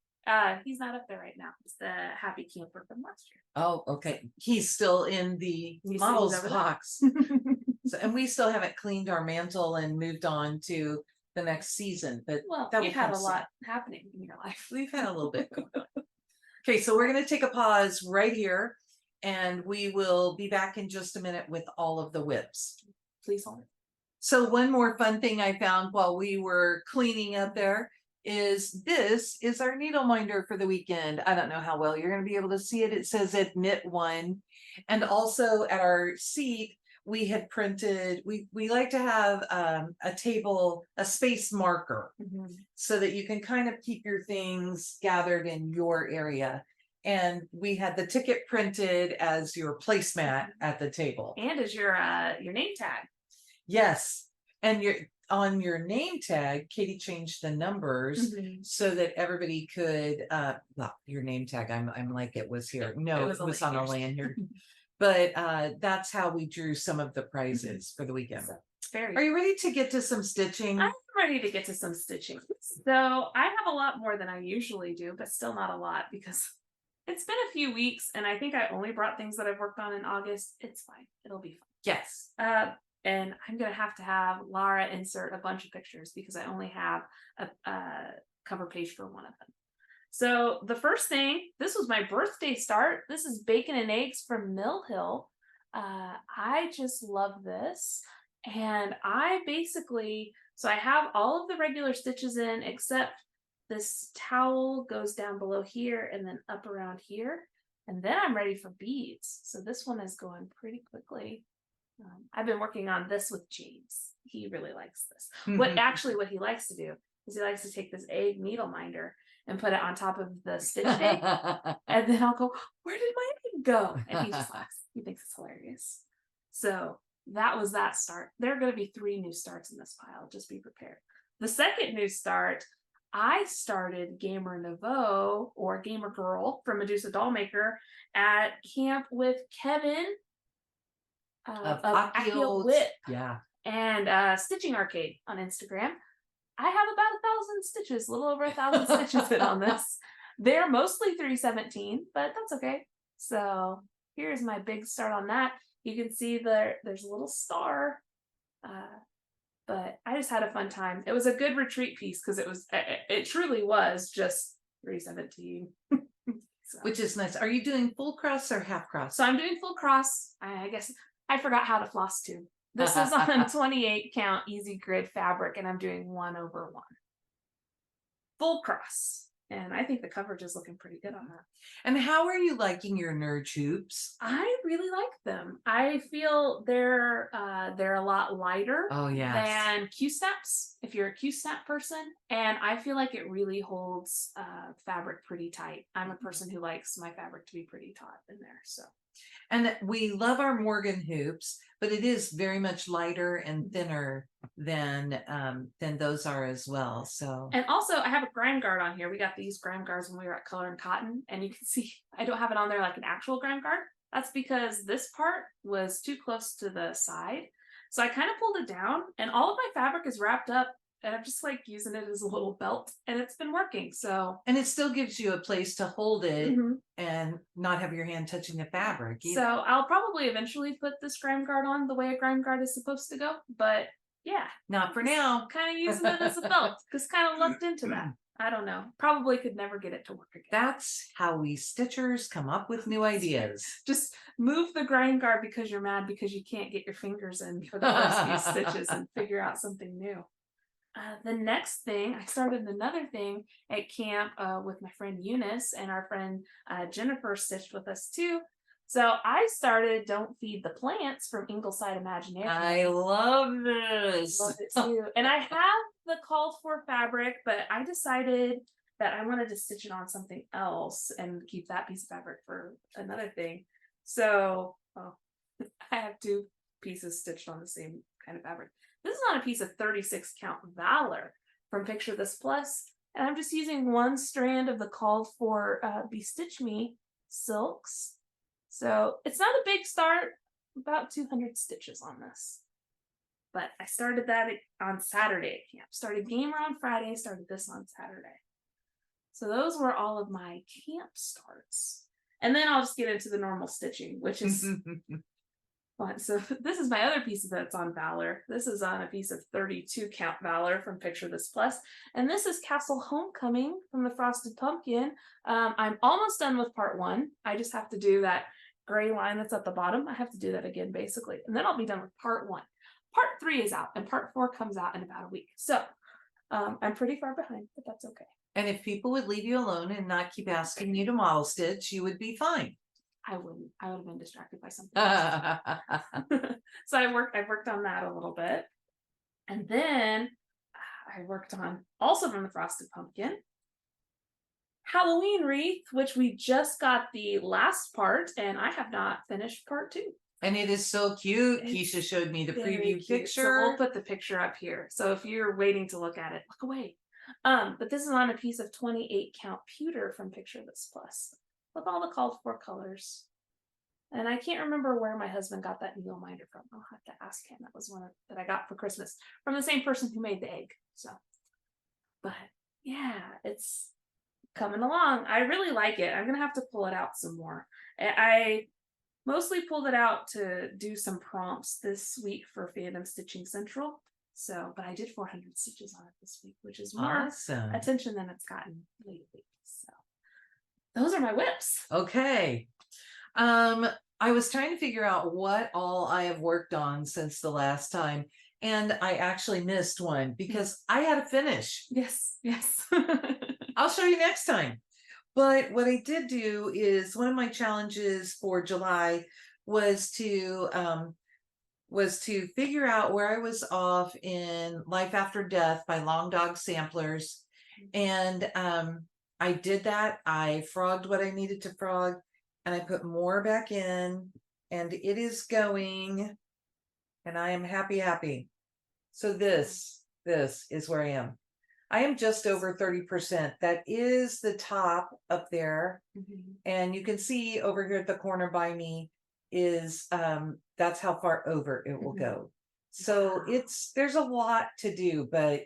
he's not up there right now. It's the Happy Camper from last year. Oh, okay. He's still in the models box. So, and we still haven't cleaned our mantle and moved on to the next season. But you've had a lot happening in your life. We've had a little bit going on. Okay, so we're going to take a pause right here, and we will be back in just a minute with all of the whips. Please hold it. So one more fun thing I found while we were cleaning up there is this is our needle minder for the weekend. I don't know how well you're going to be able to see it. It says admit one. And also at our seat, we had printed, we like to have a space marker so that you can kind of keep your things gathered in your area. And we had the ticket printed as your placemat at the table. And as your name tag. Yes. And on your name tag, Katie changed the numbers so that everybody could well, your name tag, I'm like it was here. No, it was on a lanyard. But that's how we drew some of the prizes for the weekend. So, are you ready to get to some stitching? I'm ready to get to some stitching. So I have a lot more than I usually do, but still not a lot because it's been a few weeks and I think I only brought things that I've worked on in August. It's fine. It'll be fun. Yes. And I'm going to have Laura insert a bunch of pictures because I only have a cover page for one of them. So the first thing, this was my birthday start. This is Bacon and Eggs from Mill Hill. I just love this. And I have all of the regular stitches in except this towel goes down below here and then up around here. And then I'm ready for beads. So this one is going pretty quickly. I've been working on this with James. He really likes this. What he likes to do is he likes to take this egg needle minder and put it on top of the stitch egg. And then I'll go, where did my egg go? And he just laughs. He thinks it's hilarious. So that was that start. There are going to be 3 new starts in this pile. Just be prepared. The second new start, I started Gamer Nouveau or Gamer Girl from Medusa Dollmaker at camp with Kevin of Acctgforstitches. Yeah. And Stitching Arcade on Instagram. I have about 1,000 stitches, a little over 1,000 stitches in on this. They're mostly 317, but that's okay. So here's my big start on that. You can see there's a little star, but I just had a fun time. It was a good retreat piece because it truly was just 317. So. Which is nice. Are you doing full cross or half cross? So I'm doing full cross. I guess I forgot how to Flosstube. This is on 28 count easy grid fabric and I'm doing 1/1. Full cross. And I think the coverage is looking pretty good on that. And how are you liking your nerd hoops? I really like them. I feel they're a lot lighter Oh, yes. than Q snaps if you're a Q snap person, and I feel like it really holds fabric pretty tight. I'm a person who likes my fabric to be pretty taut in there, so. And we love our Morgan hoops, but it is very much lighter and thinner than those are as well. So, and also I have a grime guard on here. We got these grime guards when we were at Color and Cotton, and you can see I don't have it on there like an actual grime guard. That's because this part was too close to the side, so I kind of pulled it down, and all of my fabric is wrapped up, and I'm just like using it as a little belt, and it's been working. So, and it still gives you a place to hold it Mhm. and not have your hand touching the fabric either. So I'll probably eventually put this grime guard on the way a grime guard is supposed to go, but yeah, Not for now. kind of using it as a belt, just kind of lucked into that. I don't know. Probably could never get it to work again. That's how we stitchers come up with new ideas. Just move the grind guard because you're mad because you can't get your fingers in for the first few stitches and figure out something new. The next thing, I started another thing at camp with my friend Eunice, and our friend Jennifer stitched with us too. So I started Don't Feed the Plants from Ingleside Imaginarium. I love this. Love it too. And I have the called for fabric, but I decided that I wanted to stitch it on something else and keep that piece of fabric for another thing. So I have two pieces stitched on the same kind of fabric. This is on a piece of 36 count Valor from Picture This Plus, and I'm just using one strand of the called for Bestitch Me silks. So it's not a big start, about 200 stitches on this. But I started that on Saturday at camp. Started Gamer on Friday, started this on Saturday. So those were all of my camp starts. And then I'll just get into the normal stitching, which is fun. So this is my other piece that's on Valor. This is on a piece of 32 count Valor from Picture This Plus. And this is Castle Homecoming from the Frosted Pumpkin. I'm almost done with part 1. I just have to do that gray line that's at the bottom. I have to do that again, basically. And then I'll be done with part 1. Part 3 is out, and part 4 comes out in about a week. So I'm pretty far behind, but that's okay. And if people would leave you alone and not keep asking you to model stitch, you would be fine. I wouldn't. I would have been distracted by something else. So I've worked on that a little bit. And then I worked on, also from the Frosted Pumpkin, Halloween Wreath, which we just got the last part, and I have not finished part 2. And it is so cute. Keisha showed me the preview picture. So we'll put the picture up here. So if you're waiting to look at it, look away. But this is on a piece of 28 count pewter from Picture This Plus with all the called for colors. And I can't remember where my husband got that needle minder from. I'll have to ask him. That was one that I got for Christmas from the same person who made the egg. So, but yeah, it's coming along. I really like it. I'm gonna have to pull it out some more. I mostly pulled it out to do some prompts this week for Fandom Stitching Central. So, but I did 400 stitches on it this week, which is more attention than it's gotten lately. So those are my whips. Okay. I was trying to figure out what all I have worked on since the last time, and I actually missed one because I had to finish. Yes. I'll show you next time. But what I did do is one of my challenges for July was to figure out where I was off in Life After Death by Long Dog Samplers. And I did that. I frogged what I needed to frog, and I put more back in, and it is going, and I am happy. So this is where I am. I am just over 30%. That is the top up there. And you can see over here at the corner by me is that's how far over it will go. So there's a lot to do, but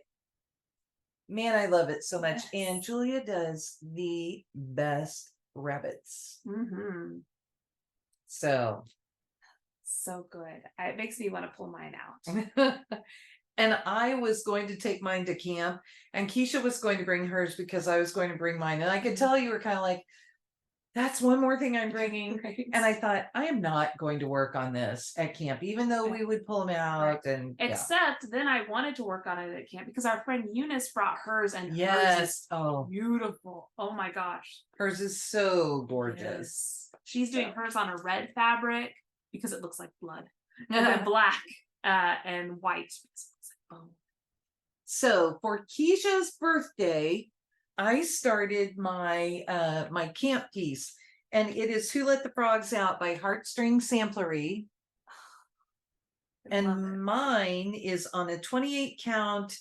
man, I love it so much. Yes. And Julia does the best rabbits. So good. It makes me want to pull mine out. And I was going to take mine to camp, and Keisha was going to bring hers because I was going to bring mine. And I could tell you were kind of like, that's one more thing I'm bringing. Right. And I thought, I am not going to work on this at camp, even though we would pull them out and Except then I wanted to work on it at camp because our friend Eunice brought hers and hers is yes. Oh, beautiful. Oh my gosh. hers is so gorgeous. Yes. She's doing hers on a red fabric because it looks like blood. And then black and white. So for Keisha's birthday, I started my my camp piece, and it is Who Let the Frogs Out by Heartstring Samplery. And mine is on a 28 count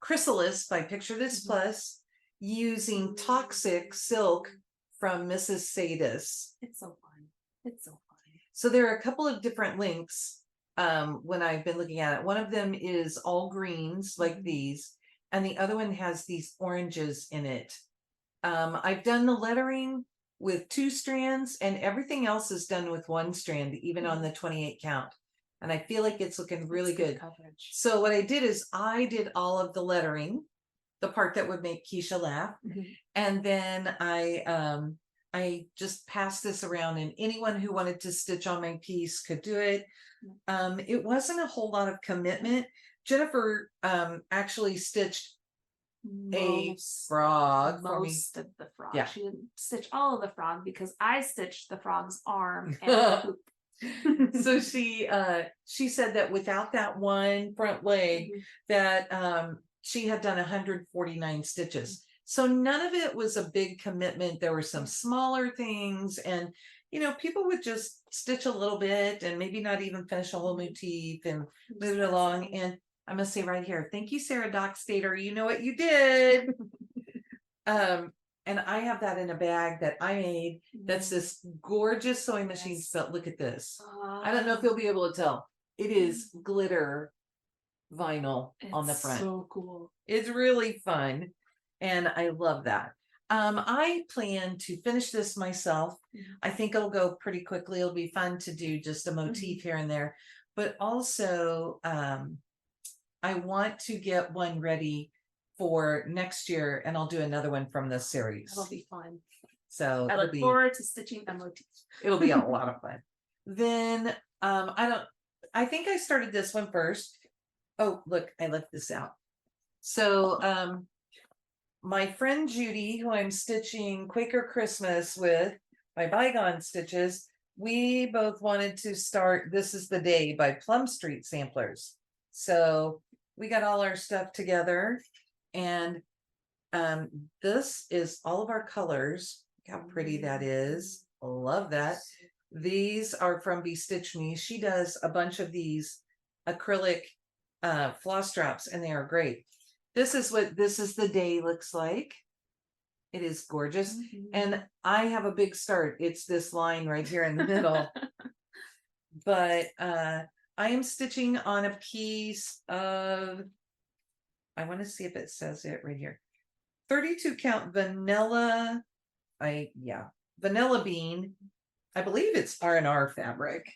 Chrysalis by Picture This Plus, using toxic silk from Missus Sedas. It's so fun. It's so fun. So there are a couple of different links when I've been looking at it. One of them is all greens like these, and the other one has these oranges in it. I've done the lettering with 2 strands, and everything else is done with 1 strand, even on the 28 count. And I feel like it's looking really good. Coverage. So what I did is I did all of the lettering, the part that would make Keisha laugh. And then I just passed this around, and anyone who wanted to stitch on my piece could do it. It wasn't a whole lot of commitment. Jennifer actually stitched a frog for me. Most of the frog. Yeah. She didn't stitch all of the frog because I stitched the frog's arm and the hoop. So she said that without that one front leg, that she had done 149 stitches. So none of it was a big commitment. There were some smaller things, and people would just stitch a little bit and maybe not even finish a whole motif and move it along. And I must say right here, thank you, Sarah Dockstader. You know what you did. And I have that in a bag that I made. That's this gorgeous sewing machine. But look at this. I don't know if you'll be able to tell. It is glitter vinyl on the front. So cool. It's really fun, and I love that. I plan to finish this myself. I think it'll go pretty quickly. It'll be fun to do just a motif here and there, but also I want to get one ready for next year, and I'll do another one from this series. That'll be fun. So I look forward to stitching a motif. It'll be a lot of fun. Then I think I started this one first. Oh, look, I left this out. So my friend Judy, who I'm stitching Quaker Christmas with by Bygone Stitches, we both wanted to start This Is the Day by Plum Street Samplers. So we got all our stuff together, and this is all of our colors. Look how pretty that is. Love that. These are from Be Stitch Me. She does a bunch of these acrylic floss drops, and they are great. This is what This Is the Day looks like. It is gorgeous. And I have a big start. It's this line right here in the middle. But I am stitching on a piece of, I want to see if it says it right here, 32 count vanilla, vanilla bean. I believe it's R&R fabric.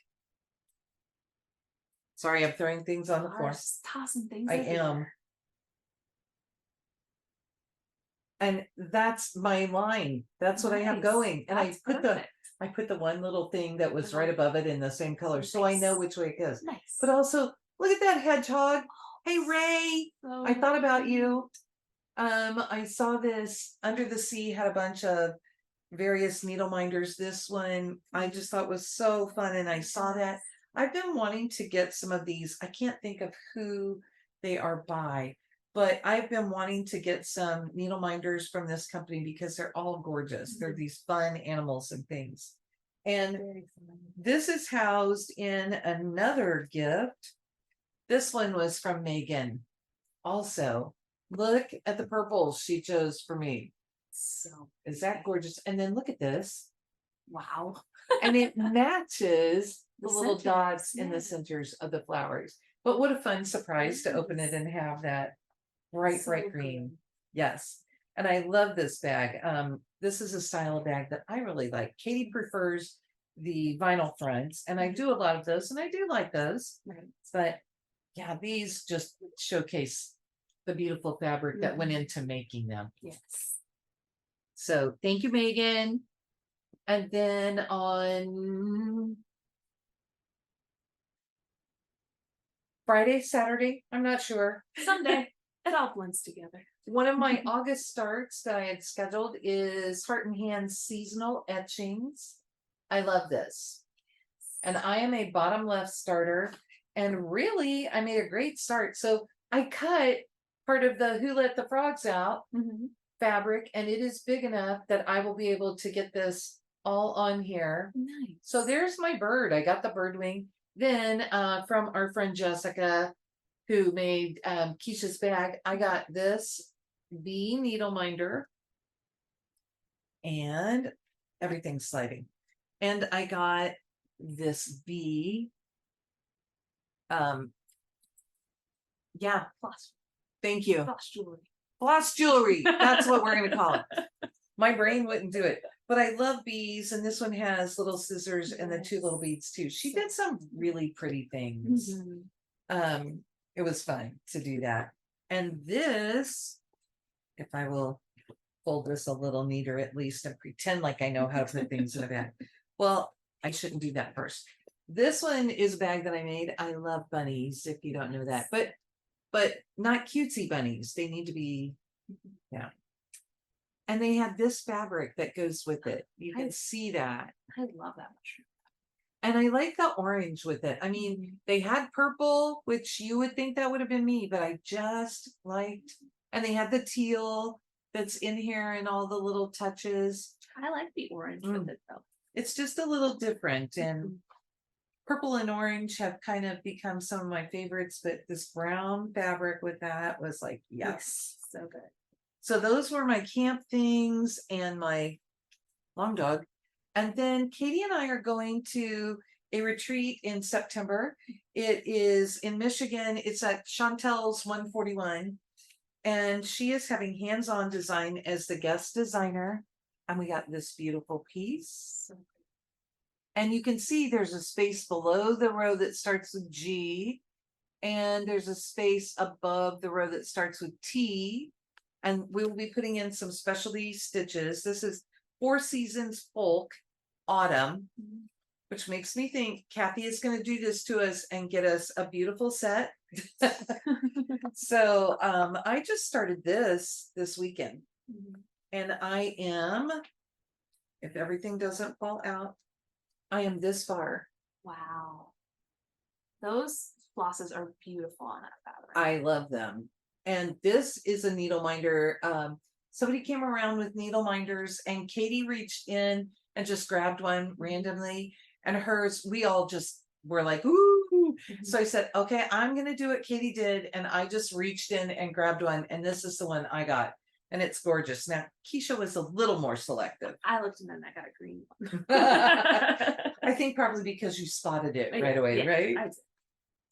Sorry, I'm throwing things on the floor. Tossing things. I am. And that's my line. That's what I have going. And I put the one little thing that was right above it in the same color, so I know which way it goes. Nice. But also, look at that hedgehog. Hey, Ray, I thought about you. I saw this Under the Sea had a bunch of various needle minders. This one I just thought was so fun, and I saw that. I've been wanting to get some of these. I can't think of who they are by, but I've been wanting to get some needle minders from this company because they're all gorgeous. They're these fun animals and things. And this is housed in another gift. This one was from Megan. Also, look at the purples she chose for me. So is that gorgeous? And then look at this. Wow. And it matches the little dots in the centers of the flowers. But what a fun surprise to open it and have that bright green. Yes. And I love this bag. This is a style of bag that I really like. Katie prefers the vinyl fronts, and I do a lot of those, and I do like those. But yeah, these just showcase the beautiful fabric that went into making them. Yes. So thank you, Megan. And then on Friday, Saturday, I'm not sure. Someday it all blends together. One of my August starts that I had scheduled is Heart and Hand seasonal etchings. I love this. And I am a bottom left starter. And really, I made a great start. So I cut part of the Who Let the Frogs Out fabric, and it is big enough that I will be able to get this all on here. Nice. So there's my bird. I got the bird wing. Then from our friend Jessica, who made Keisha's bag, I got this bee needle minder. And everything's sliding. And I got this bee. Yeah, Floss. thank you. Floss jewelry. Floss jewelry. That's what we're gonna call it. My brain wouldn't do it. But I love bees, and this one has little scissors and the two little beads too. She did some really pretty things. It was fun to do that. And this, if I will fold this a little neater at least and pretend like I know how to put things in a bag. Well, I shouldn't do that first. This one is a bag that I made. I love bunnies, if you don't know that, but not cutesy bunnies. They need to be, yeah. And they have this fabric that goes with it. You can see that. I love that mushroom. And I like the orange with it. I mean, they had purple, which you would think that would have been me, but I just liked, and they had the teal that's in here and all the little touches. I like the orange with it though. It's just a little different, and purple and orange have kind of become some of my favorites, but this brown fabric with that was like, yes, so good. So those were my camp things and my long dog. And then Katie and I are going to a retreat in September. It is in Michigan. It's at Chantel's 141. And she is having hands-on design as the guest designer. And we got this beautiful piece. And you can see there's a space below the row that starts with G. And there's a space above the row that starts with T. And we will be putting in some specialty stitches. This is 4 Seasons Folk Autumn, which makes me think Kathy is going to do this to us and get us a beautiful set. So I just started this weekend. And I am, if everything doesn't fall out, I am this far. Wow. Those flosses are beautiful on that fabric. I love them. And this is a needle minder. Somebody came around with needle minders, and Katie reached in and just grabbed one randomly. And hers, we all just were like, ooh. So I said, okay, I'm going to do what Katie did. And I just reached in and grabbed one. And this is the one I got. And it's gorgeous. Now, Keisha was a little more selective. I looked and then I got a green one. I think probably because you spotted it right away, right? I did.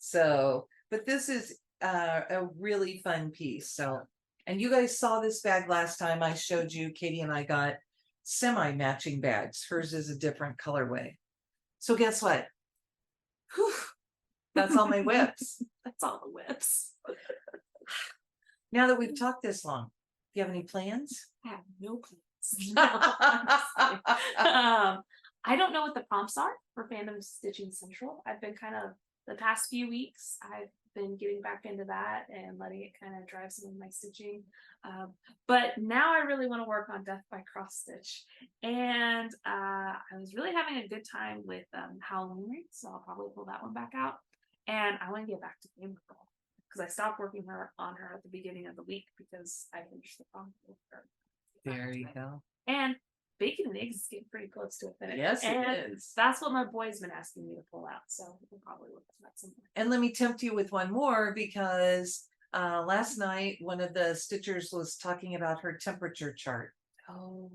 So, but this is a really fun piece. So, and you guys saw this bag last time I showed you. Katie and I got semi-matching bags. Hers is a different colorway. So guess what? Whew, that's all my whips. That's all the whips. Now that we've talked this long, do you have any plans? I have no plans. I don't know what the prompts are for Fandom Stitching Central. I've been kind of, the past few weeks, I've been getting back into that and letting it kind of drive some of my stitching. But now I really want to work on Death by Cross Stitch. And I was really having a good time with Halloween Wreath, so I'll probably pull that one back out. And I want to get back to Game Girl, because I stopped working on her at the beginning of the week because I finished the prompt with her. There you go. And Bacon and Eggs is getting pretty close to a finish. Yes, and it is. That's what my boy's been asking me to pull out. So we'll probably look at that sometime. And let me tempt you with one more, because last night one of the stitchers was talking about her temperature chart. Oh,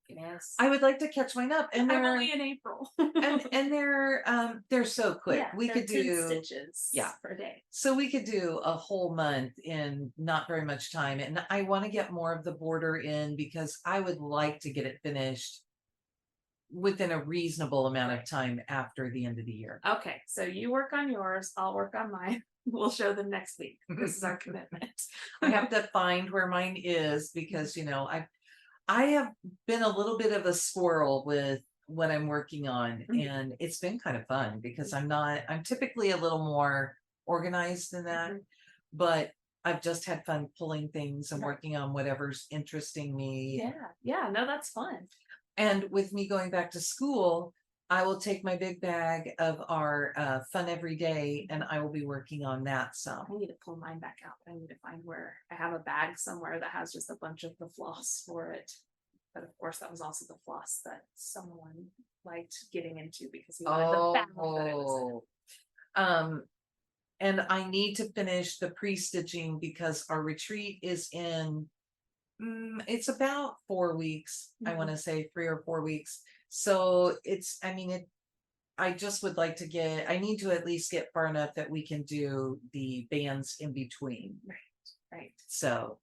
yes. I would like to catch mine up, and I'm they're only in April. and they're so quick. Yeah, We could 10 do stitches per day. So we could do a whole month in not very much time. And I want to get more of the border in, because I would like to get it finished within a reasonable amount of time after the end of the year. Okay, so you work on yours, I'll work on mine. We'll show them next week. This is our commitment. I have to find where mine is, because I have been a little bit of a squirrel with what I'm working on, and it's been kind of fun because I'm typically a little more organized than that, but I've just had fun pulling things and working on whatever's interesting me. Yeah, no, that's fun. And with me going back to school, I will take my big bag of our fun every day, and I will be working on that some. I need to pull mine back out. I need to find where I have a bag somewhere that has just a bunch of the floss for it. But of course, that was also the floss that someone liked getting into because he wanted the bag that it was in. And I need to finish the pre-stitching because our retreat is in, it's about 4 weeks. I want to say 3 or 4 weeks. So I just would like to I need to at least get far enough that we can do the bands in between. Right. So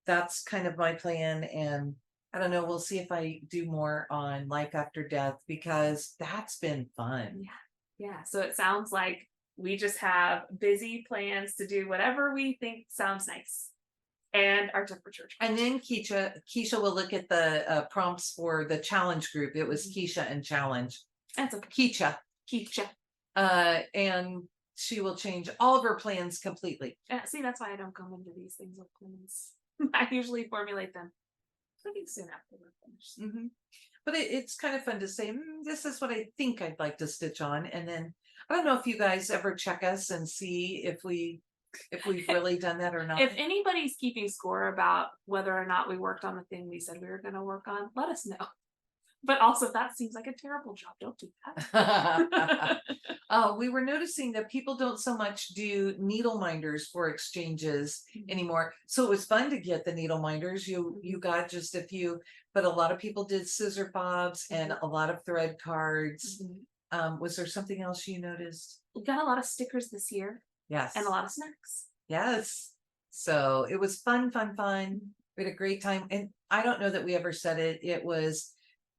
that's kind of my plan. And I don't know, we'll see if I do more on life after death because that's been fun. Yeah. So it sounds like we just have busy plans to do whatever we think sounds nice. And our temperature. And then Keisha will look at the prompts for the challenge group. It was Keisha and challenge. That's okay. Keisha. And she will change all of her plans completely. See, that's why I don't come into these things with plans. I usually formulate them pretty soon after we're finished. But it's kind of fun to say, this is what I think I'd like to stitch on. And then I don't know if you guys ever check us and see if we've really done that or not. If anybody's keeping score about whether or not we worked on the thing we said we were going to work on, let us know. But also, that seems like a terrible job. Don't do that. We were noticing that people don't so much do needle minders for exchanges anymore. So it was fun to get the needle minders. You got just a few, but a lot of people did scissor bobs and a lot of thread cards. Was there something else you noticed? We got a lot of stickers this year. Yes. And a lot of snacks. Yes. So it was fun. We had a great time. And I don't know that we ever said it. It was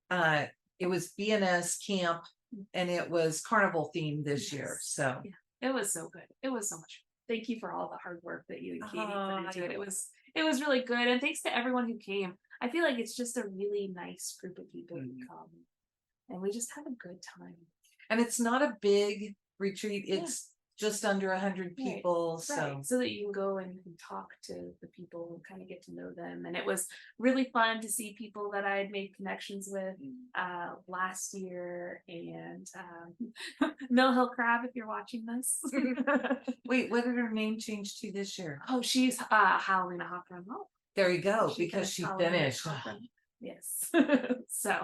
BNS camp and it was Carnival themed this year. So it was so good. It was so much. Thank you for all the hard work that you and Katie put into it. It was really good. And thanks to everyone who came. I feel like it's just a really nice group of people who come. And we just have a good time. And it's not a big retreat. It's just under 100 people. So that you can go and talk to the people and kind of get to know them. And it was really fun to see people that I had made connections with last year. And Mill Hill Crab, if you're watching this. Wait, what did her name change to this year? Oh, she's Halloween Hawker. Oh, there you go, because she finished. Yes. So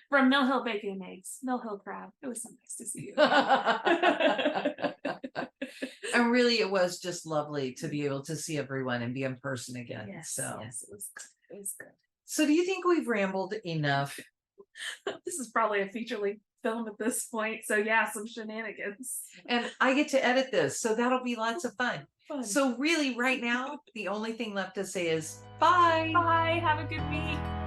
from Mill Hill Bacon and Eggs, Mill Hill Crab. It was so nice to see you. And really, it was just lovely to be able to see everyone and be in person again. Yes, yes, it was good. So do you think we've rambled enough? This is probably a feature-length film at this point. So yeah, some shenanigans. And I get to edit this, so that'll be lots of fun. So really, right now, the only thing left to say is bye. Bye. Have a good week.